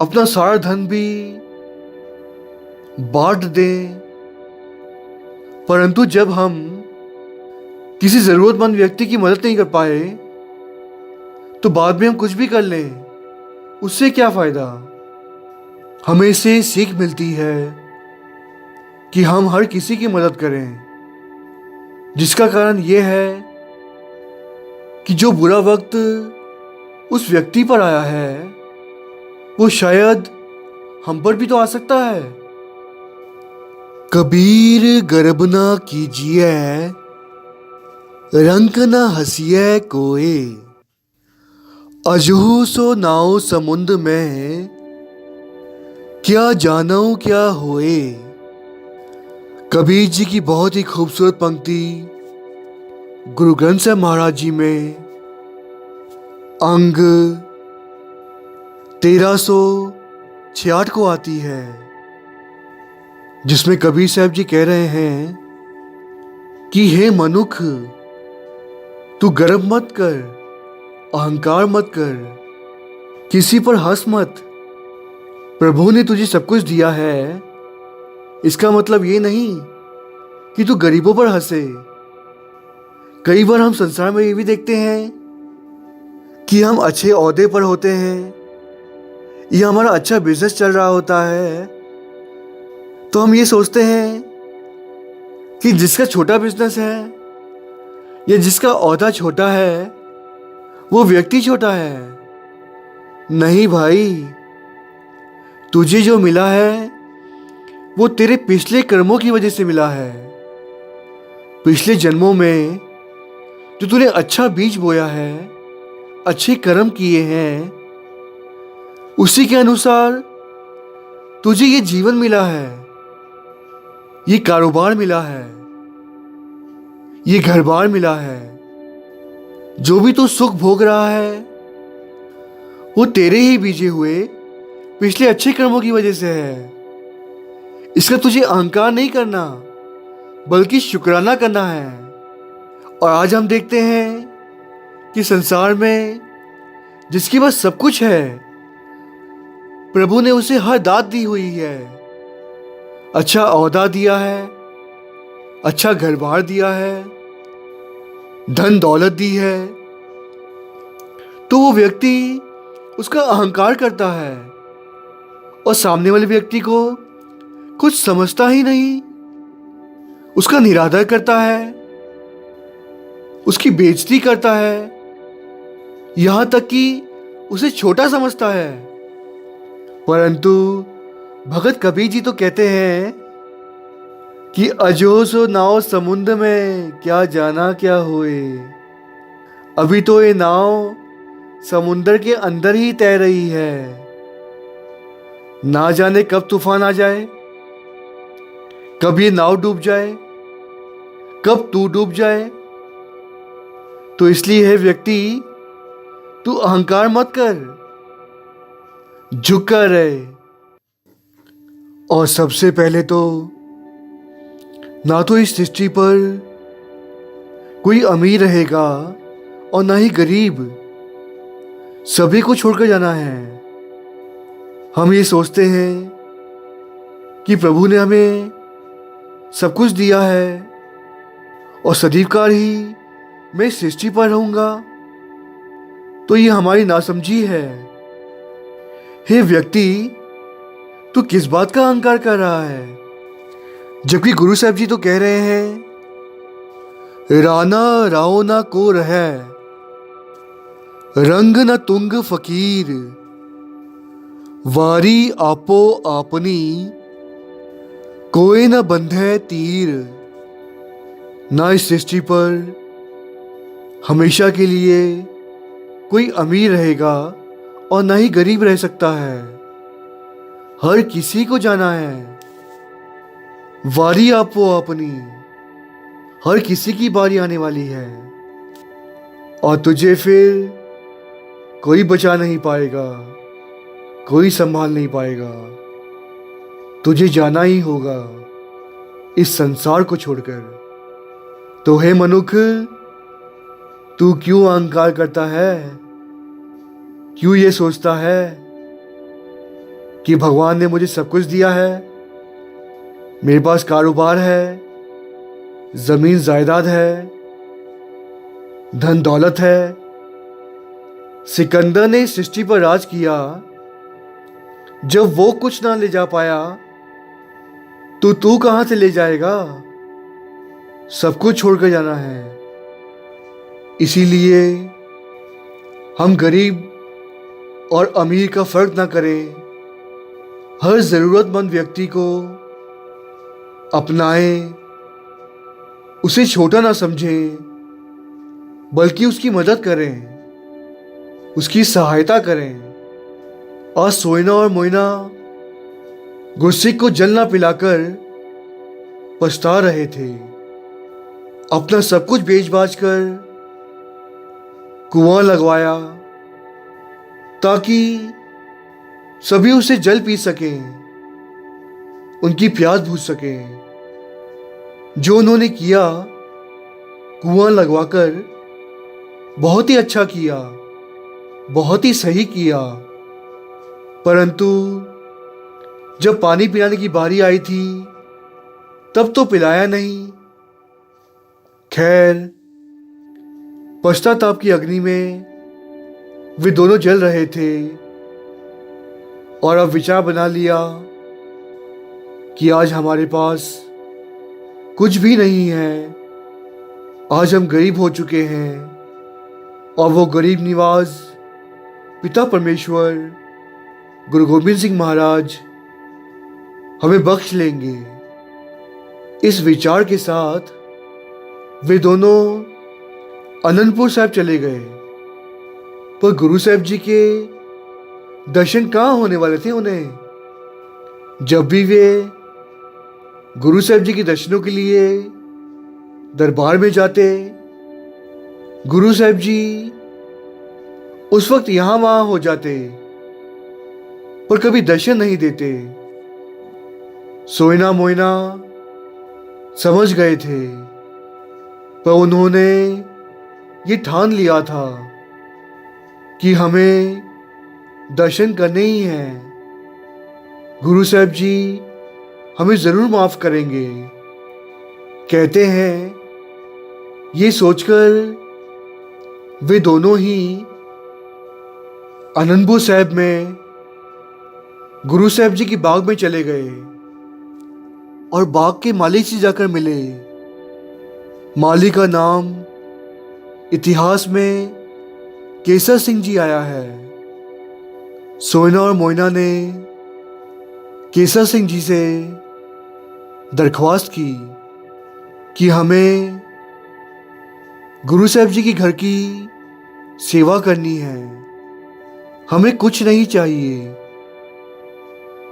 S1: अपना सारा धन भी बांट दें, परंतु जब हम किसी जरूरतमंद व्यक्ति की मदद नहीं कर पाए तो बाद में हम कुछ भी कर लें, उससे क्या फायदा। हमें इससे सीख मिलती है कि हम हर किसी की मदद करें, जिसका कारण यह है कि जो बुरा वक्त उस व्यक्ति पर आया है वो शायद हम पर भी तो आ सकता है। कबीर गर्भ ना कीजिए, रंक न हंसिए कोए, अजहू सो नाव समुंद में, क्या जानो क्या होए। कबीर जी की बहुत ही खूबसूरत पंक्ति गुरु ग्रंथ साहिब महाराज जी में अंग 1366 को आती है, जिसमें कबीर साहब जी कह रहे हैं कि हे मनुख, तू गर्व मत कर, अहंकार मत कर, किसी पर हंस मत। प्रभु ने तुझे सब कुछ दिया है, इसका मतलब ये नहीं कि तू गरीबों पर हंसे। कई बार हम संसार में ये भी देखते हैं कि हम अच्छे ओहदे पर होते हैं या हमारा अच्छा बिजनेस चल रहा होता है, तो हम ये सोचते हैं कि जिसका छोटा बिजनेस है या जिसका ओहदा छोटा है वो व्यक्ति छोटा है। नहीं भाई, तुझे जो मिला है वो तेरे पिछले कर्मों की वजह से मिला है। पिछले जन्मों में जो तूने अच्छा बीज बोया है, अच्छे कर्म किए हैं, उसी के अनुसार तुझे ये जीवन मिला है, ये कारोबार मिला है, ये घर बार मिला है। जो भी तू सुख भोग रहा है वो तेरे ही बीजे हुए पिछले अच्छे कर्मों की वजह से है। इसका तुझे अहंकार नहीं करना बल्कि शुक्राना करना है। और आज हम देखते हैं कि संसार में जिसके पास सब कुछ है, प्रभु ने उसे हर दात दी हुई है। अच्छा ओहदा दिया है, अच्छा घर बार दिया है, धन दौलत दी है, तो वो व्यक्ति उसका अहंकार करता है और सामने वाले व्यक्ति को कुछ समझता ही नहीं, उसका निरादर करता है, उसकी बेइज्जती करता है, यहां तक कि उसे छोटा समझता है। परंतु भगत कबीर जी तो कहते हैं कि अजो सो नाव समुद्र में, क्या जाना क्या होए। अभी तो ये नाव समुंदर के अंदर ही तैर रही है, ना जाने कब तूफान आ जाए, कब ये नाव डूब जाए, कब तू डूब जाए। तो इसलिए है व्यक्ति, तू अहंकार मत कर, झुक कर रहे। और सबसे पहले तो ना तो इस सृष्टि पर कोई अमीर रहेगा और ना ही गरीब, सभी को छोड़कर जाना है। हम ये सोचते हैं कि प्रभु ने हमें सब कुछ दिया है और सदैव काल ही मैं इस सृष्टि पर रहूंगा, तो ये हमारी नासमझी है। हे व्यक्ति, तू किस बात का अहंकार कर रहा है? जबकि गुरु साहब जी तो कह रहे हैं, राना राओ ना को रहे, रंग न तुंग फकीर, वारी आपो आपनी, कोई न बंधे तीर। ना इस सृष्टि पर हमेशा के लिए कोई अमीर रहेगा और ना ही गरीब रह सकता है। हर किसी को जाना है। वारी आपो अपनी, हर किसी की बारी आने वाली है और तुझे फिर कोई बचा नहीं पाएगा, कोई संभाल नहीं पाएगा। तुझे जाना ही होगा इस संसार को छोड़कर। तो हे मनुष्य, तू क्यों अहंकार करता है? क्यों ये सोचता है कि भगवान ने मुझे सब कुछ दिया है, मेरे पास कारोबार है, जमीन जायदाद है, धन दौलत है। सिकंदर ने इस सृष्टि पर राज किया। जब वो कुछ ना ले जा पाया तो तू कहां से ले जाएगा? सब कुछ छोड़कर जाना है। इसीलिए हम गरीब और अमीर का फर्क ना करें, हर जरूरतमंद व्यक्ति को अपनाएं, उसे छोटा ना समझें, बल्कि उसकी मदद करें, उसकी सहायता करें। आज सोइना और मोइना गुरसिक को जल ना पिलाकर पछता रहे थे। अपना सब कुछ बेच बाच कर कुआं लगवाया ताकि सभी उसे जल पी सकें, उनकी प्यास बुझ सकें। जो उन्होंने किया, कुआं लगवाकर, बहुत ही अच्छा किया, बहुत ही सही किया। परंतु जब पानी पिलाने की बारी आई थी तब तो पिलाया नहीं। खैर, पश्चाताप की अग्नि में वे दोनों जल रहे थे और अब विचार बना लिया कि आज हमारे पास कुछ भी नहीं है। आज हम गरीब हो चुके हैं और वो गरीब निवाज पिता परमेश्वर गुरु गोविंद सिंह महाराज हमें बख्श लेंगे। इस विचार के साथ वे दोनों अनंतपुर साहिब चले गए। पर गुरु साहब जी के दर्शन कहाँ होने वाले थे उन्हें? जब भी वे गुरु साहब जी के दर्शनों के लिए दरबार में जाते, गुरु साहब जी उस वक्त यहां वहां हो जाते, पर कभी दर्शन नहीं देते। सोइना मोइना समझ गए थे, पर उन्होंने ये ठान लिया था कि हमें दर्शन करने ही हैं। गुरु साहब जी हमें जरूर माफ करेंगे। कहते हैं, ये सोचकर वे दोनों ही आनंदपुर साहिब में गुरु साहब जी की बाग में चले गए और बाग के मालिक से जाकर मिले। मालिक का नाम इतिहास में केसर सिंह जी आया है। सोइना और मोइना ने केसर सिंह जी से दरख्वास्त की कि हमें गुरु साहब जी के घर की सेवा करनी है। हमें कुछ नहीं चाहिए,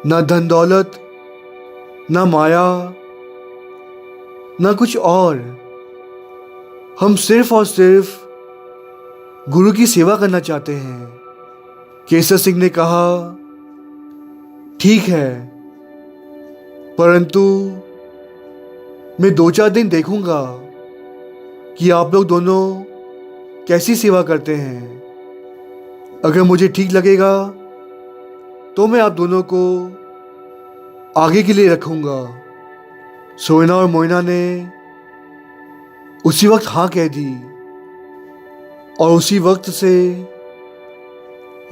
S1: ना धन दौलत, ना माया, ना कुछ और। हम सिर्फ और सिर्फ गुरु की सेवा करना चाहते हैं। केसर सिंह ने कहा, ठीक है, परंतु मैं 2-4 दिन देखूंगा कि आप लोग दोनों कैसी सेवा करते हैं। अगर मुझे ठीक लगेगा तो मैं आप दोनों को आगे के लिए रखूँगा। सोयना और मोइना ने उसी वक्त हाँ कह दी और उसी वक्त से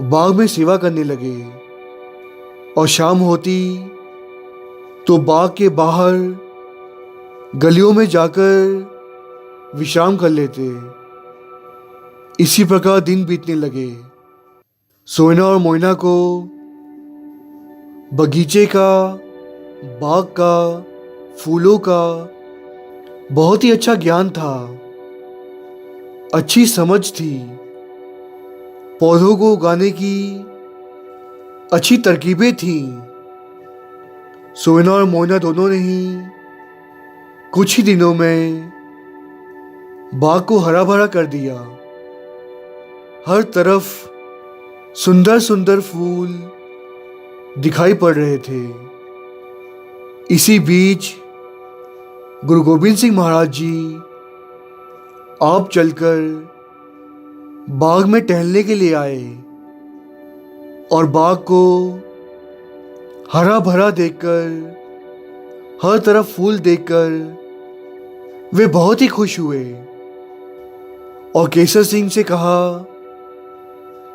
S1: बाग में सेवा करने लगे। और शाम होती तो बाग के बाहर गलियों में जाकर विश्राम कर लेते। इसी प्रकार दिन बीतने लगे। सोयना और मोइना को बगीचे का, बाग का, फूलों का बहुत ही अच्छा ज्ञान था, अच्छी समझ थी। पौधों को उगाने की अच्छी तरकीबें थीं। सोयना और मोइना दोनों ने ही कुछ ही दिनों में बाग को हरा भरा कर दिया। हर तरफ सुंदर सुंदर फूल दिखाई पड़ रहे थे। इसी बीच गुरु गोबिंद सिंह महाराज जी आप चलकर बाग में टहलने के लिए आए और बाग को हरा भरा देखकर, हर तरफ फूल देखकर वे बहुत ही खुश हुए और केसर सिंह से कहा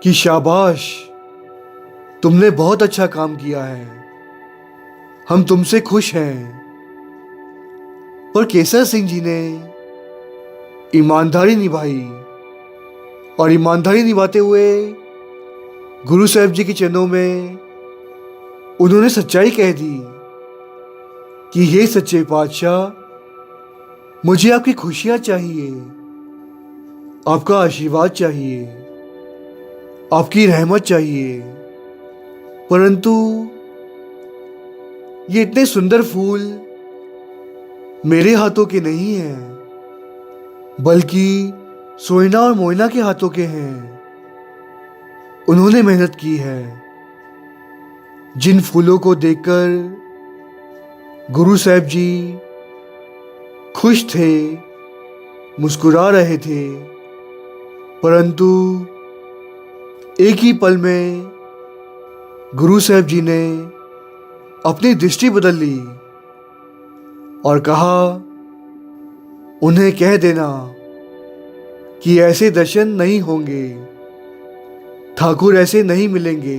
S1: कि शाबाश, तुमने बहुत अच्छा काम किया है, हम तुमसे खुश हैं। पर केसर सिंह जी ने ईमानदारी निभाई और ईमानदारी निभाते हुए गुरु साहब जी के चरणों में उन्होंने सच्चाई कह दी कि हे सच्चे पातशाह, मुझे आपकी खुशियां चाहिए, आपका आशीर्वाद चाहिए, आपकी रहमत चाहिए। परंतु ये इतने सुंदर फूल मेरे हाथों के नहीं हैं, बल्कि सोयना और मोइना के हाथों के हैं। उन्होंने मेहनत की है। जिन फूलों को देखकर गुरु साहब जी खुश थे, मुस्कुरा रहे थे, परंतु एक ही पल में गुरु साहब जी ने अपनी दृष्टि बदल ली और कहा, उन्हें कह देना कि ऐसे दर्शन नहीं होंगे, ठाकुर ऐसे नहीं मिलेंगे।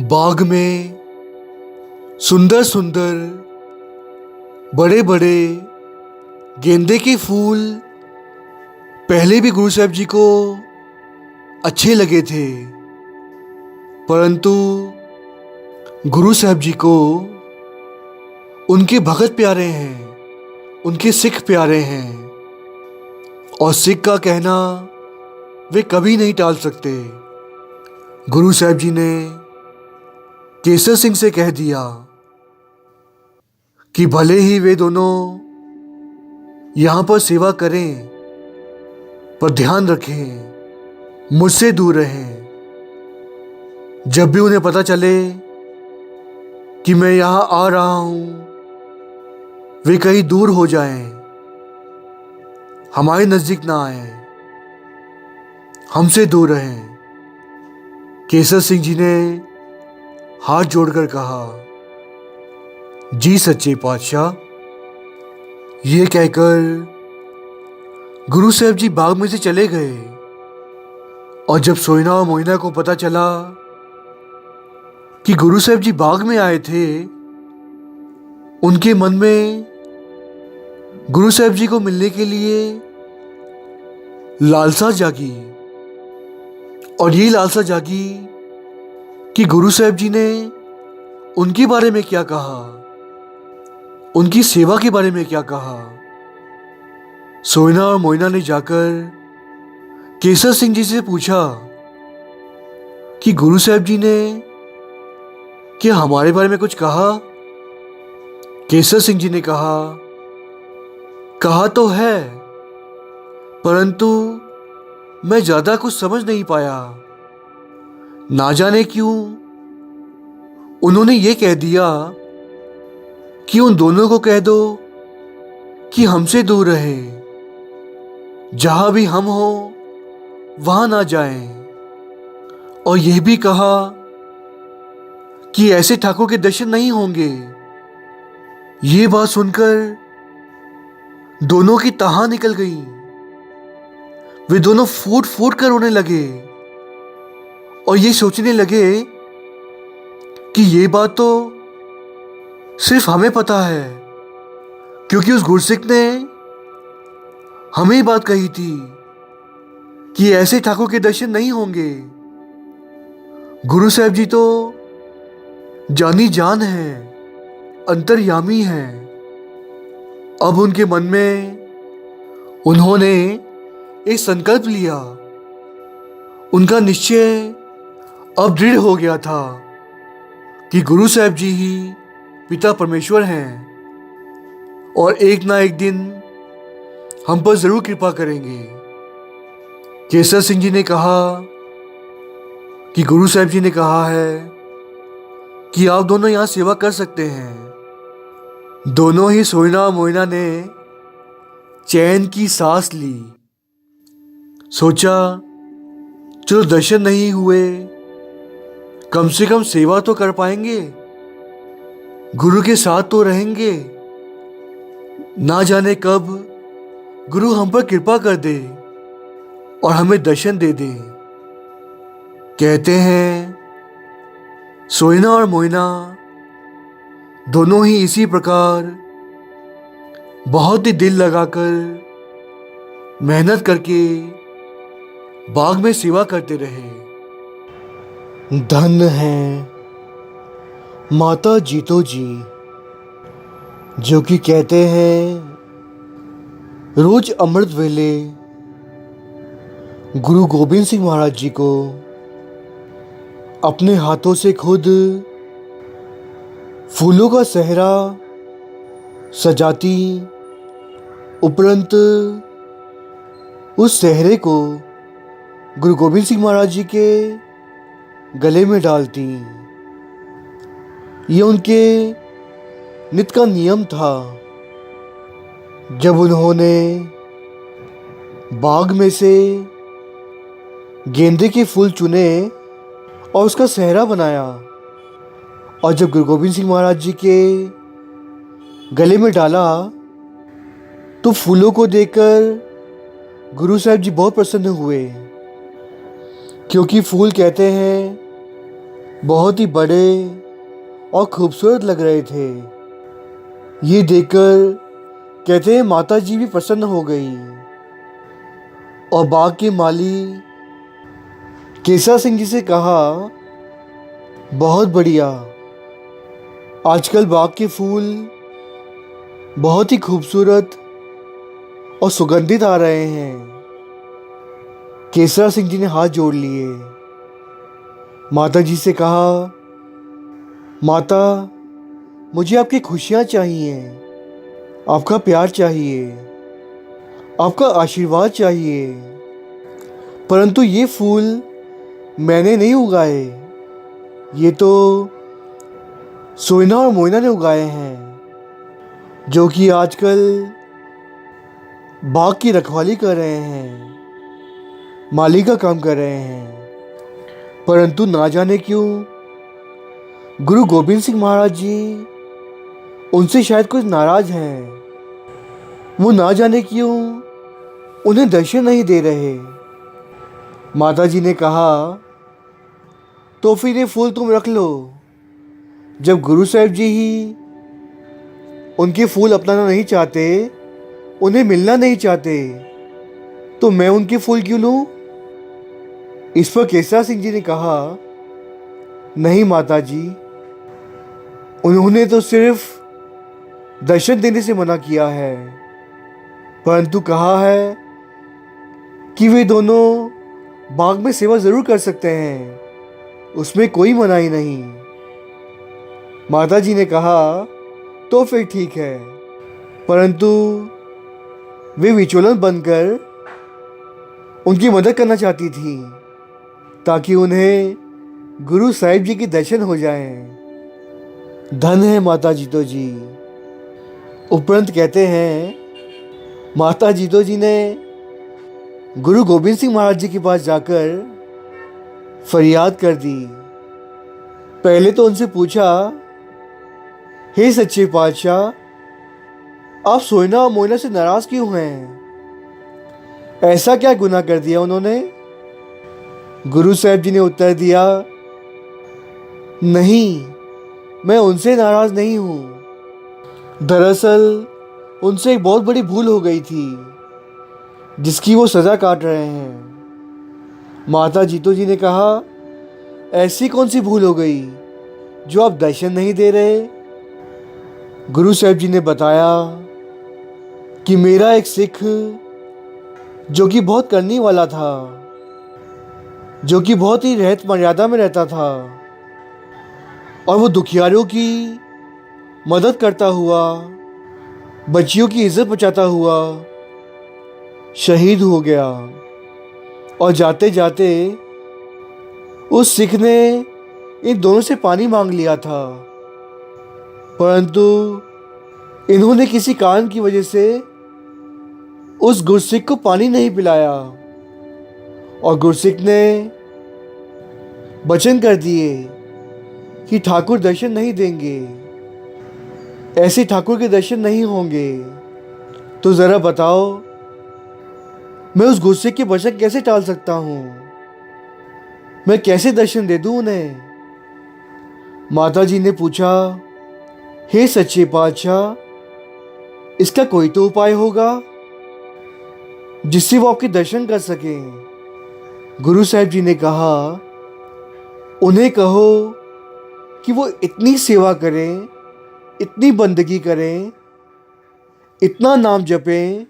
S1: बाग में सुंदर सुंदर बड़े बड़े गेंदे के फूल पहले भी गुरु साहब जी को अच्छे लगे थे, परंतु गुरु साहब जी को उनके भगत प्यारे हैं, उनके सिख प्यारे हैं और सिख का कहना वे कभी नहीं टाल सकते। गुरु साहब जी ने केसर सिंह से कह दिया कि भले ही वे दोनों यहाँ पर सेवा करें, पर ध्यान रखें, मुझसे दूर रहें। जब भी उन्हें पता चले कि मैं यहाँ आ रहा हूँ, वे कहीं दूर हो जाएं, हमारे नजदीक ना आए, हमसे दूर रहें। केसर सिंह जी ने हाथ जोड़कर कहा, जी सच्चे पातशाह। ये कहकर गुरु साहब जी बाग में से चले गए और जब सोयना और मोइना को पता चला कि गुरु साहब जी बाग में आए थे, उनके मन में गुरु साहब जी को मिलने के लिए लालसा जागी और ये लालसा जागी कि गुरु साहब जी ने उनके बारे में क्या कहा, उनकी सेवा के बारे में क्या कहा। सोयना और मोइना ने जाकर केसर सिंह जी से पूछा कि गुरु साहब जी ने क्या हमारे बारे में कुछ कहा। केसर सिंह जी ने कहा तो है, परंतु मैं ज्यादा कुछ समझ नहीं पाया। ना जाने क्यों उन्होंने ये कह दिया कि उन दोनों को कह दो कि हमसे दूर रहें, जहां भी हम हो वहां ना जाएं। और यह भी कहा कि ऐसे ठाकुर के दर्शन नहीं होंगे। ये बात सुनकर दोनों की तहा निकल गई। वे दोनों फूट फूट कर रोने लगे और ये सोचने लगे कि ये बात तो सिर्फ हमें पता है, क्योंकि उस गुरसिख ने हमें ही बात कही थी कि ऐसे ठाकुर के दर्शन नहीं होंगे। गुरु साहब जी तो जानी जान है, अंतर्यामी है। अब उनके मन में उन्होंने एक संकल्प लिया। उनका निश्चय अब दृढ़ हो गया था कि गुरु साहब जी ही पिता परमेश्वर हैं और एक ना एक दिन हम पर जरूर कृपा करेंगे। केसर सिंह जी ने कहा कि गुरु साहब जी ने कहा है कि आप दोनों यहाँ सेवा कर सकते हैं। दोनों ही सोइना और मोइना ने चैन की सांस ली। सोचा चलो दर्शन नहीं हुए, कम से कम सेवा तो कर पाएंगे, गुरु के साथ तो रहेंगे। ना जाने कब गुरु हम पर कृपा कर दे और हमें दर्शन दे दे। कहते हैं सोइना और मोइना दोनों ही इसी प्रकार बहुत ही दिल लगाकर मेहनत करके बाग में सेवा करते रहे। धन है माता जीतो जी, जो कि कहते हैं रोज अमृत वेले गुरु गोबिंद सिंह महाराज जी को अपने हाथों से खुद फूलों का सेहरा सजाती, उपरंत उस सेहरे को गुरु गोबिंद सिंह महाराज जी के गले में डालती। ये उनके नित्य का नियम था। जब उन्होंने बाग में से गेंदे के फूल चुने और उसका सेहरा बनाया, और जब गुरु गोबिंद सिंह महाराज जी के गले में डाला तो फूलों को देखकर गुरु साहब जी बहुत प्रसन्न हुए, क्योंकि फूल कहते हैं बहुत ही बड़े और खूबसूरत लग रहे थे। ये देखकर कहते हैं माता जी भी प्रसन्न हो गई। और बाग के माली केसर सिंह जी से कहा, बहुत बढ़िया, आजकल बाग के फूल बहुत ही खूबसूरत और सुगंधित आ रहे हैं। केसर सिंह जी ने हाथ जोड़ लिए। माता जी से कहा, माता मुझे आपकी खुशियाँ चाहिए, आपका प्यार चाहिए, आपका आशीर्वाद चाहिए। परंतु ये फूल मैंने नहीं उगाए, ये तो सोइना और मोइना ने उगाए हैं, जो कि आजकल बाग की रखवाली कर रहे हैं, माली का काम कर रहे हैं। परंतु ना जाने क्यों गुरु गोबिंद सिंह महाराज जी उनसे शायद कुछ नाराज हैं। वो ना जाने क्यों उन्हें दर्शन नहीं दे रहे। माता जी ने कहा, तो फिर ये फूल तुम रख लो। जब गुरु साहब जी ही उनके फूल अपनाना नहीं चाहते, उन्हें मिलना नहीं चाहते, तो मैं उनके फूल क्यों लूं? इस पर केसरा सिंह जी ने कहा, नहीं माता जी, उन्होंने तो सिर्फ दर्शन देने से मना किया है, परंतु कहा है कि वे दोनों बाग में सेवा जरूर कर सकते हैं, उसमें कोई मनाही नहीं। माता जी ने कहा, तो फिर ठीक है, परंतु वे विचोलन बनकर उनकी मदद करना चाहती थी ताकि उन्हें गुरु साहिब जी के दर्शन हो जाएं। धन है माता जीतो जी। उपरंत कहते हैं माता जीतो जी ने गुरु गोबिंद सिंह महाराज जी के पास जाकर फरियाद कर दी पहले तो उनसे पूछा, हे सच्चे पातशाह, आप सोइना और मोइना से नाराज क्यों हैं? ऐसा क्या गुनाह कर दिया उन्होंने? गुरु साहब जी ने उत्तर दिया, नहीं, मैं उनसे नाराज नहीं हूँ। दरअसल उनसे एक बहुत बड़ी भूल हो गई थी जिसकी वो सजा काट रहे हैं। माता जीतो जी ने कहा, ऐसी कौन सी भूल हो गई जो आप दर्शन नहीं दे रहे? गुरु साहब जी ने बताया कि मेरा एक सिख जो कि बहुत करने वाला था, जो कि बहुत ही रहत मर्यादा में रहता था, और वो दुखियारों की मदद करता हुआ, बच्चियों की इज्जत बचाता हुआ शहीद हो गया। और जाते जाते उस सिख ने इन दोनों से पानी मांग लिया था, परंतु इन्होंने किसी कारण की वजह से उस गुरसिख को पानी नहीं पिलाया, और गुरसिख ने वचन कर दिए कि ठाकुर दर्शन नहीं देंगे, ऐसे ठाकुर के दर्शन नहीं होंगे। तो जरा बताओ, मैं उस गुस्से के वचन कैसे टाल सकता हूँ? मैं कैसे दर्शन दे दूं उन्हें? माता जी ने पूछा, हे सच्चे पातशाह, इसका कोई तो उपाय होगा जिससे वो आपके दर्शन कर सकें। गुरु साहब जी ने कहा, उन्हें कहो कि वो इतनी सेवा करें, इतनी बंदगी करें, इतना नाम जपें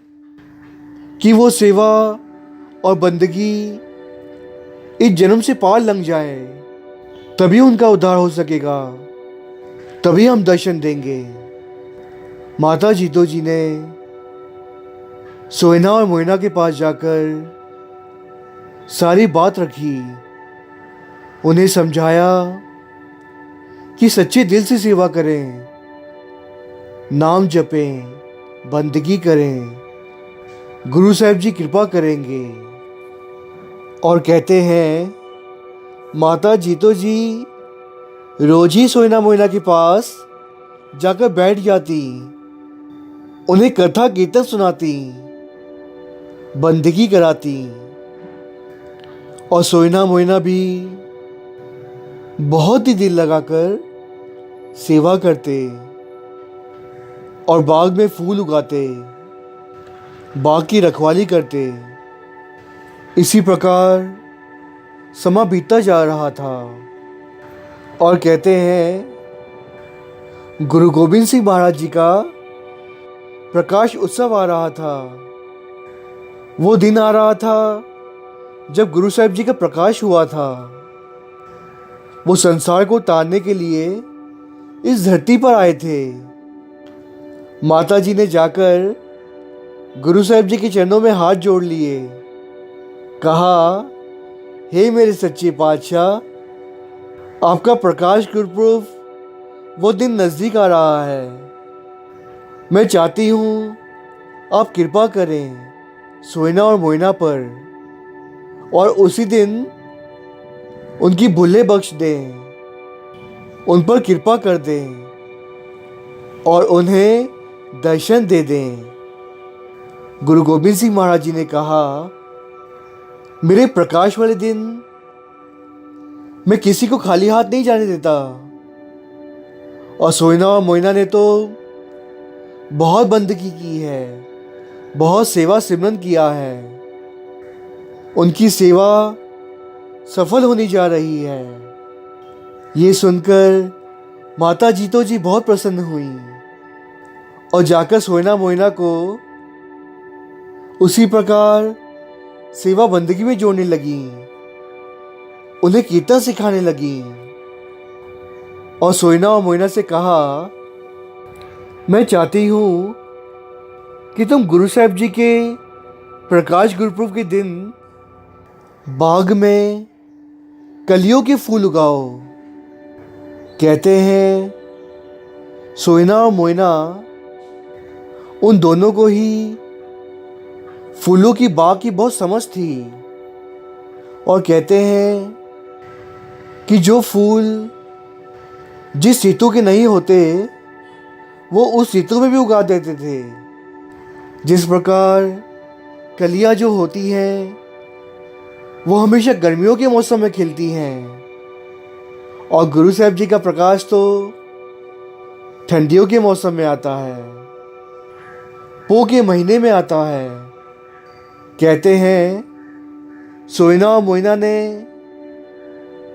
S1: कि वो सेवा और बंदगी इस जन्म से पार लंघ जाए। तभी उनका उद्धार हो सकेगा, तभी हम दर्शन देंगे। माता जीतो जी ने सोइना और मोइना के पास जाकर सारी बात रखी, उन्हें समझाया कि सच्चे दिल से सेवा करें, नाम जपें, बंदगी करें, गुरु साहब जी कृपा करेंगे। और कहते हैं, माता जीतो जी रोज ही सोइना मोइना के पास जाकर बैठ जाती, उन्हें कथा कीर्तन सुनाती, बंदगी कराती, और सोइना मोइना भी बहुत ही दिल लगाकर सेवा करते और बाग में फूल उगाते, बाग की रखवाली करते। इसी प्रकार समा बीतता जा रहा था, और कहते हैं, गुरु गोविंद सिंह महाराज जी का प्रकाश उत्सव आ रहा था। वो दिन आ रहा था जब गुरु साहब जी का प्रकाश हुआ था। वो संसार को तारने के लिए इस धरती पर आए थे। माता जी ने जाकर गुरु साहब जी के चरणों में हाथ जोड़ लिए, कहा, हे मेरे सच्चे पातशाह, आपका प्रकाश गुरुपुरब वो दिन नज़दीक आ रहा है। मैं चाहती हूँ आप कृपा करें सोइना और मोइना पर, और उसी दिन उनकी भूलें बख्श दें, उन पर कृपा कर दें और उन्हें दर्शन दे दें। गुरु गोविंद सिंह महाराज जी ने कहा, मेरे प्रकाश वाले दिन मैं किसी को खाली हाथ नहीं जाने देता। और सोइना और मोइना ने तो बहुत बंदगी की है, बहुत सेवा सिमरन किया है। उनकी सेवा सफल होने जा रही है। ये सुनकर माता जीतो जी बहुत प्रसन्न हुई और जाकर सोइना मोइना को उसी प्रकार सेवा बंदगी में जोड़ने लगी, उन्हें कीर्तन सिखाने लगी। और सोइना और मोइना से कहा, मैं चाहती हूँ कि तुम गुरु साहब जी के प्रकाश गुरुपुरब के दिन बाग में कलियों के फूल उगाओ। कहते हैं, सोइना और मोइना उन दोनों को ही फूलों की बाग की बहुत समझ थी, और कहते हैं कि जो फूल जिस ऋतु के नहीं होते वो उस ऋतु में भी उगा देते थे। जिस प्रकार कलियां जो होती हैं वो हमेशा गर्मियों के मौसम में खिलती हैं, और गुरु साहब जी का प्रकाश तो ठंडियों के मौसम में आता है, पो के महीने में आता है। कहते हैं सोइना और मोइना ने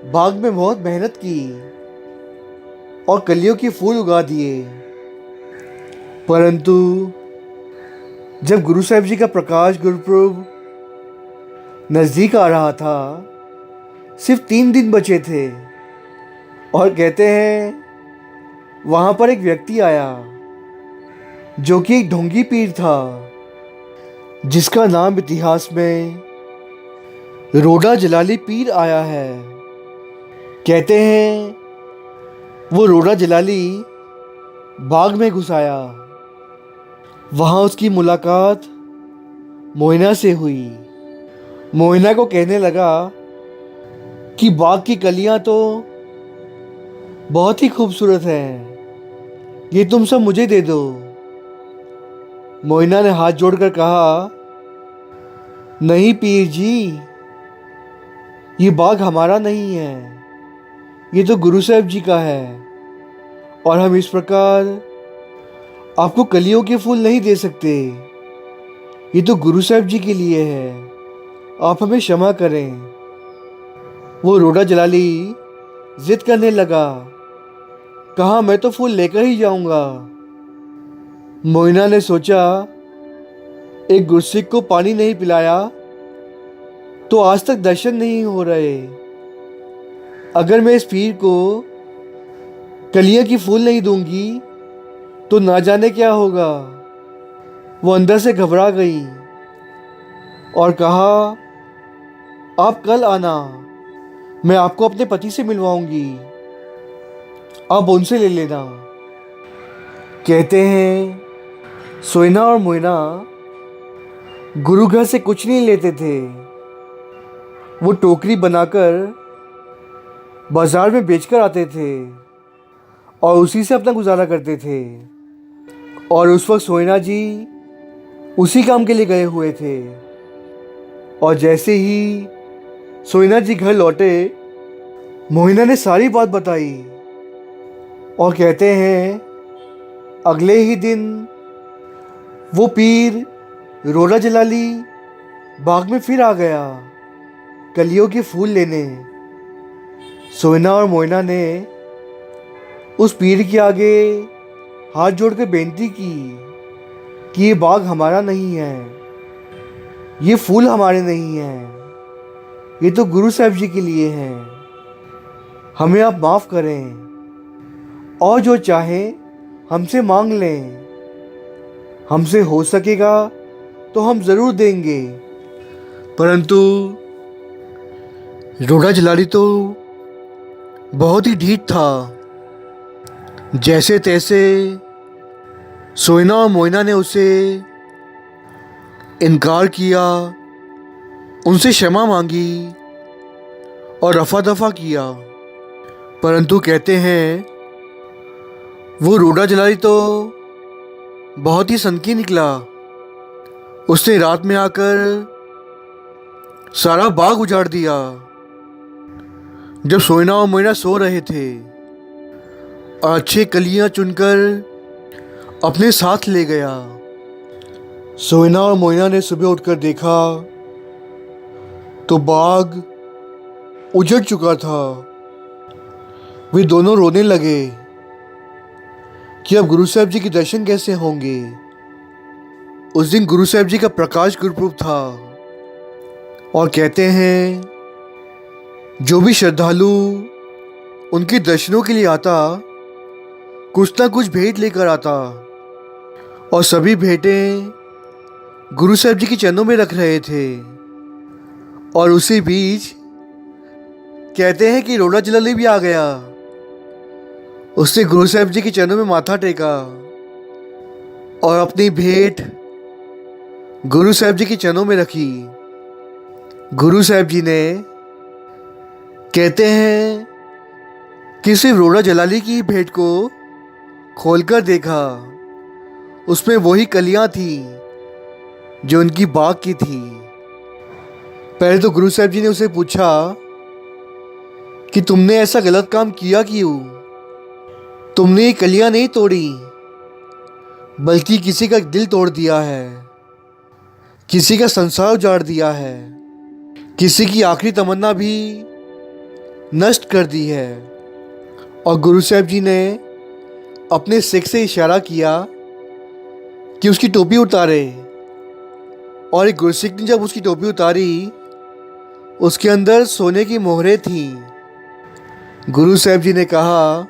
S1: बाग में बहुत मेहनत की और कलियों के फूल उगा दिए, परंतु जब गुरु साहब जी का प्रकाश गुरुपुरब नज़दीक आ रहा था, सिर्फ 3 दिन बचे थे, और कहते हैं वहाँ पर एक व्यक्ति आया जो कि एक ढोंगी पीर था, जिसका नाम इतिहास में रोड़ा जलाली पीर आया है। कहते हैं वो रोड़ा जलाली बाग में घुस आया। वहाँ उसकी मुलाकात मोइना से हुई। मोइना को कहने लगा कि बाग की कलियां तो बहुत ही खूबसूरत हैं, ये तुम सब मुझे दे दो। मोइना ने हाथ जोड़कर कहा, नहीं पीर जी, ये बाग हमारा नहीं है, ये तो गुरु साहब जी का है, और हम इस प्रकार आपको कलियों के फूल नहीं दे सकते। ये तो गुरु साहब जी के लिए है, आप हमें क्षमा करें। वो रोड़ा जलाली जिद करने लगा, कहा मैं तो फूल लेकर ही जाऊंगा। मोइना ने सोचा एक गुरसिक को पानी नहीं पिलाया तो आज तक दर्शन नहीं हो रहे। अगर मैं इस पीर को कलियां की फूल नहीं दूंगी तो ना जाने क्या होगा। वो अंदर से घबरा गई और कहा, आप कल आना, मैं आपको अपने पति से मिलवाऊंगी, आप उनसे ले लेना। कहते हैं सोइना और मोइना गुरु घर से कुछ नहीं लेते थे। वो टोकरी बनाकर बाजार में बेचकर आते थे और उसी से अपना गुजारा करते थे। और उस वक्त सोइना जी उसी काम के लिए गए हुए थे। और जैसे ही सोइना जी घर लौटे, मोइना ने सारी बात बताई, और कहते हैं अगले ही दिन वो पीर रोड़ा जलाली बाग में फिर आ गया कलियों के फूल लेने। सोइना और मोइना ने उस पीर के आगे हाथ जोड़कर बेनती की कि ये बाग हमारा नहीं है, ये फूल हमारे नहीं हैं, ये तो गुरु साहब जी के लिए हैं, हमें आप माफ़ करें, और जो चाहें हमसे मांग लें, हमसे हो सकेगा तो हम ज़रूर देंगे। परंतु रोड़ा जलाली तो बहुत ही ढीठ था। जैसे तैसे सोइना और मोइना ने उसे इनकार किया, उनसे क्षमा मांगी और रफा दफा किया। परंतु कहते हैं वो रोड़ा जलाली तो बहुत ही सनकी निकला। उसने रात में आकर सारा बाग उजाड़ दिया। जब सोइना और मोइना सो रहे थे और अच्छे कलियां चुनकर अपने साथ ले गया। सोइना और मोइना ने सुबह उठकर देखा तो बाग उजड़ चुका था। वे दोनों रोने लगे कि अब गुरु साहब जी के दर्शन कैसे होंगे। उस दिन गुरु साहब जी का प्रकाश गुरुपुरब था, और कहते हैं जो भी श्रद्धालु उनके दर्शनों के लिए आता कुछ ना कुछ भेंट लेकर आता, और सभी भेंटें गुरु साहब जी के चरणों में रख रहे थे। और उसी बीच कहते हैं कि रोड़ा जलाली भी आ गया। उसने गुरु साहब जी के चरणों में माथा टेका और अपनी भेंट गुरु साहब जी के चरणों में रखी। गुरु साहब जी ने कहते हैं कि सिर्फ रोड़ा जलाली की भेंट को खोलकर देखा, उसमें वही कलियां थी जो उनकी बाग की थी। पहले तो गुरु साहब जी ने उसे पूछा कि तुमने ऐसा गलत काम किया क्यों? तुमने ये कलियां नहीं तोड़ी, बल्कि किसी का दिल तोड़ दिया है, किसी का संसार उजाड़ दिया है, किसी की आखिरी तमन्ना भी नष्ट कर दी है। और गुरु साहब जी ने अपने सिख से इशारा किया कि उसकी टोपी उतारे। और एक गुरसिख ने जब उसकी टोपी उतारी, उसके अंदर सोने की मोहरें थीं। गुरु साहब जी ने कहा,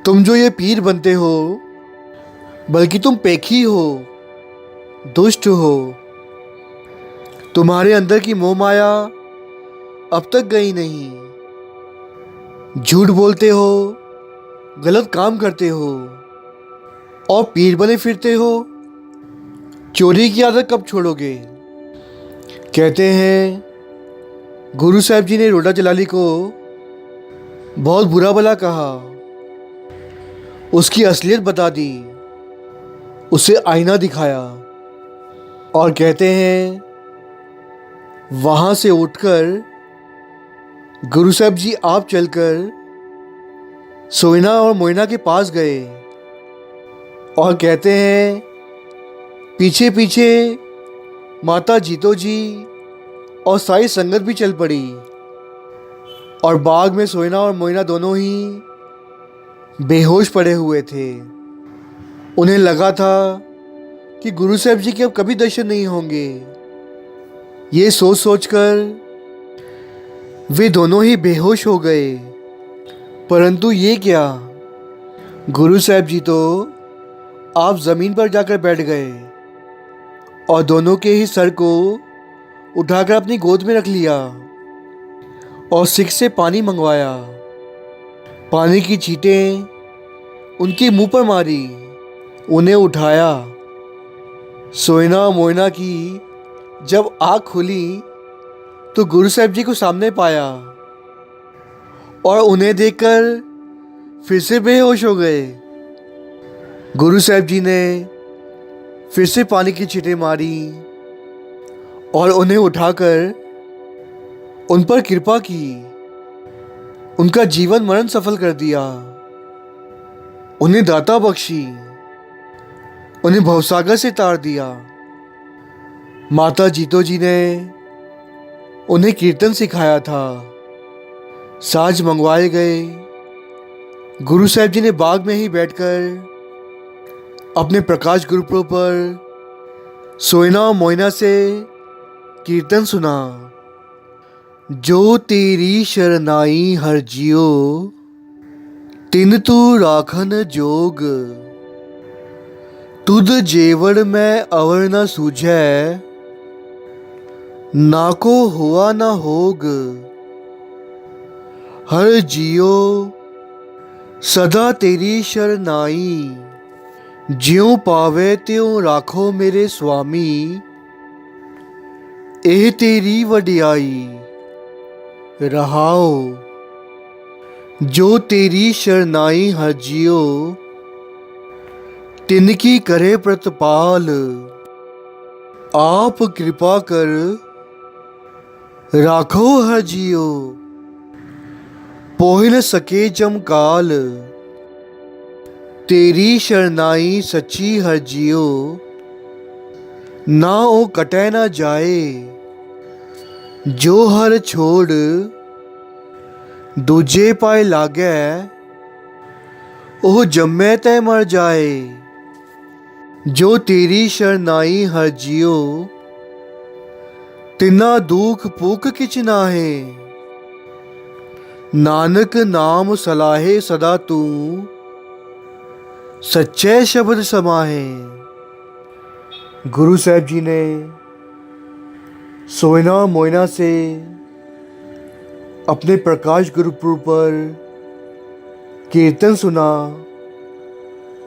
S1: तुम जो ये पीर बनते हो, बल्कि तुम पेखी हो, दुष्ट हो। तुम्हारे अंदर की मोह माया अब तक गई नहीं। झूठ बोलते हो, गलत काम करते हो और पीर बने फिरते हो। चोरी की आदत कब छोड़ोगे? कहते हैं गुरु साहब जी ने रोड़ा जलाली को बहुत बुरा भला कहा, उसकी असलियत बता दी, उसे आईना दिखाया और कहते हैं वहाँ से उठकर गुरु साहब जी आप चलकर सोइना और मोइना के पास गए और कहते हैं पीछे पीछे माता जीतो जी और सारी संगत भी चल पड़ी। और बाग में सोइना और मोइना दोनों ही बेहोश पड़े हुए थे। उन्हें लगा था कि गुरु साहब जी के अब कभी दर्शन नहीं होंगे। ये सोच सोचकर वे दोनों ही बेहोश हो गए। परंतु ये क्या, गुरु साहब जी तो आप ज़मीन पर जाकर बैठ गए और दोनों के ही सर को उठाकर अपनी गोद में रख लिया और सिख से पानी मंगवाया। पानी की छींटें उनके मुंह पर मारी, उन्हें उठाया। सोइना मोइना की जब आँख खुली तो गुरु साहब जी को सामने पाया और उन्हें देखकर फिर से बेहोश हो गए। गुरु साहब जी ने फिर से पानी की छींटें मारी और उन्हें उठाकर उन पर कृपा की, उनका जीवन मरण सफल कर दिया, उन्हें दाता बख्शी, उन्हें भवसागर से तार दिया। माता जीतो जी ने उन्हें कीर्तन सिखाया था, साज मंगवाए गए। गुरु साहब जी ने बाग में ही बैठकर अपने प्रकाश गुरुपुरब पर सोइना और मोइना से कीर्तन सुना। जो तेरी शरनाई हर जियो, तिन तू राखन जोग। तुद जेवड़ में अवर न सूझै, नाको हुआ न होग। हर जियो सदा तेरी शरनाई, ज्यों पावे त्यों राखो मेरे स्वामी। एह तेरी वडियाई रहाओ, जो तेरी शरनाई हर जियो, तिनकी करे प्रतिपाल। आप कृपा कर राखो हर जियो, पोह न सके जमकाल। तेरी शरनाई सच्ची हर जियो, ना ओ कटे ना जाए। जो हर छोड़ दूजे पाए लागे, ओह जम्मे तय मर जाए। जो तेरी शरनाई हर जियो, तिना दुख पुख किच नाहे। नानक नाम सलाहे सदा तू, सच्चे शब्द समाहे। गुरु साहब जी ने सोइना मोइना से अपने प्रकाश गुरुपुरब पर कीर्तन सुना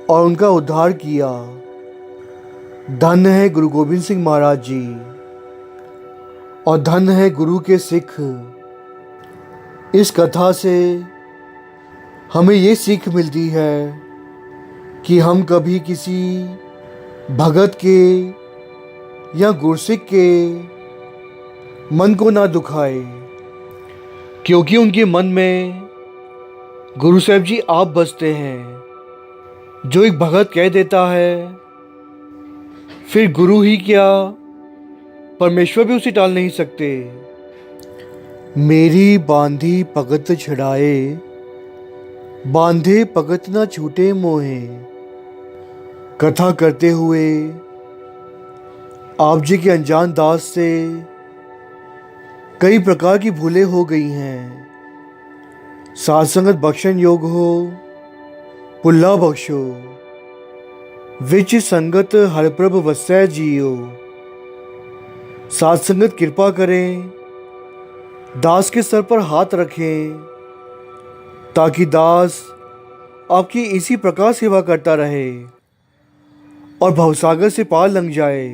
S1: और उनका उद्धार किया। धन्य है गुरु गोबिंद सिंह महाराज जी और धन्य है गुरु के सिख। इस कथा से हमें ये सीख मिलती है कि हम कभी किसी भगत के या गुरसिक के मन को ना दुखाए, क्योंकि उनके मन में गुरु साहब जी आप बसते हैं। जो एक भगत कह देता है, फिर गुरु ही क्या, परमेश्वर भी उसे टाल नहीं सकते। मेरी बांधी पगत छड़ाए, बांधे पगत ना छूटे मोहे। कथा करते हुए आप जी के अनजान दास से कई प्रकार की भूलें हो गई हैं। साध संगत बख्शन योग हो, पुल्ला बख्शो, विच संगत हरप्रभ वसै जियो। साध संगत कृपा करें, दास के सर पर हाथ रखें, ताकि दास आपकी इसी प्रकार सेवा करता रहे और भवसागर से पार लंघ जाए।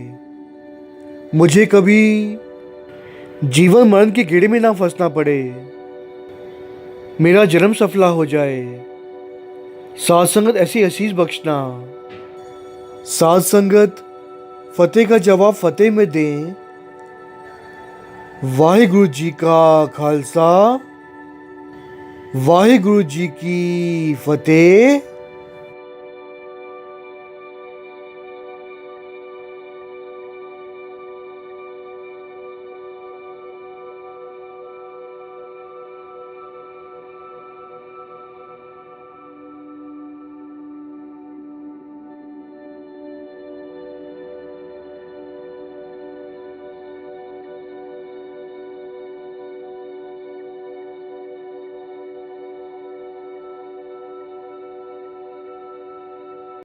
S1: मुझे कभी जीवन मरण के गेड़े में ना फंसना पड़े, मेरा जन्म सफला हो जाए। साध संगत ऐसी आशीष बख्शना। साध संगत फतेह का जवाब फतेह में दें। वाहिगुरु जी का खालसा, वाहिगुरु जी की फतेह।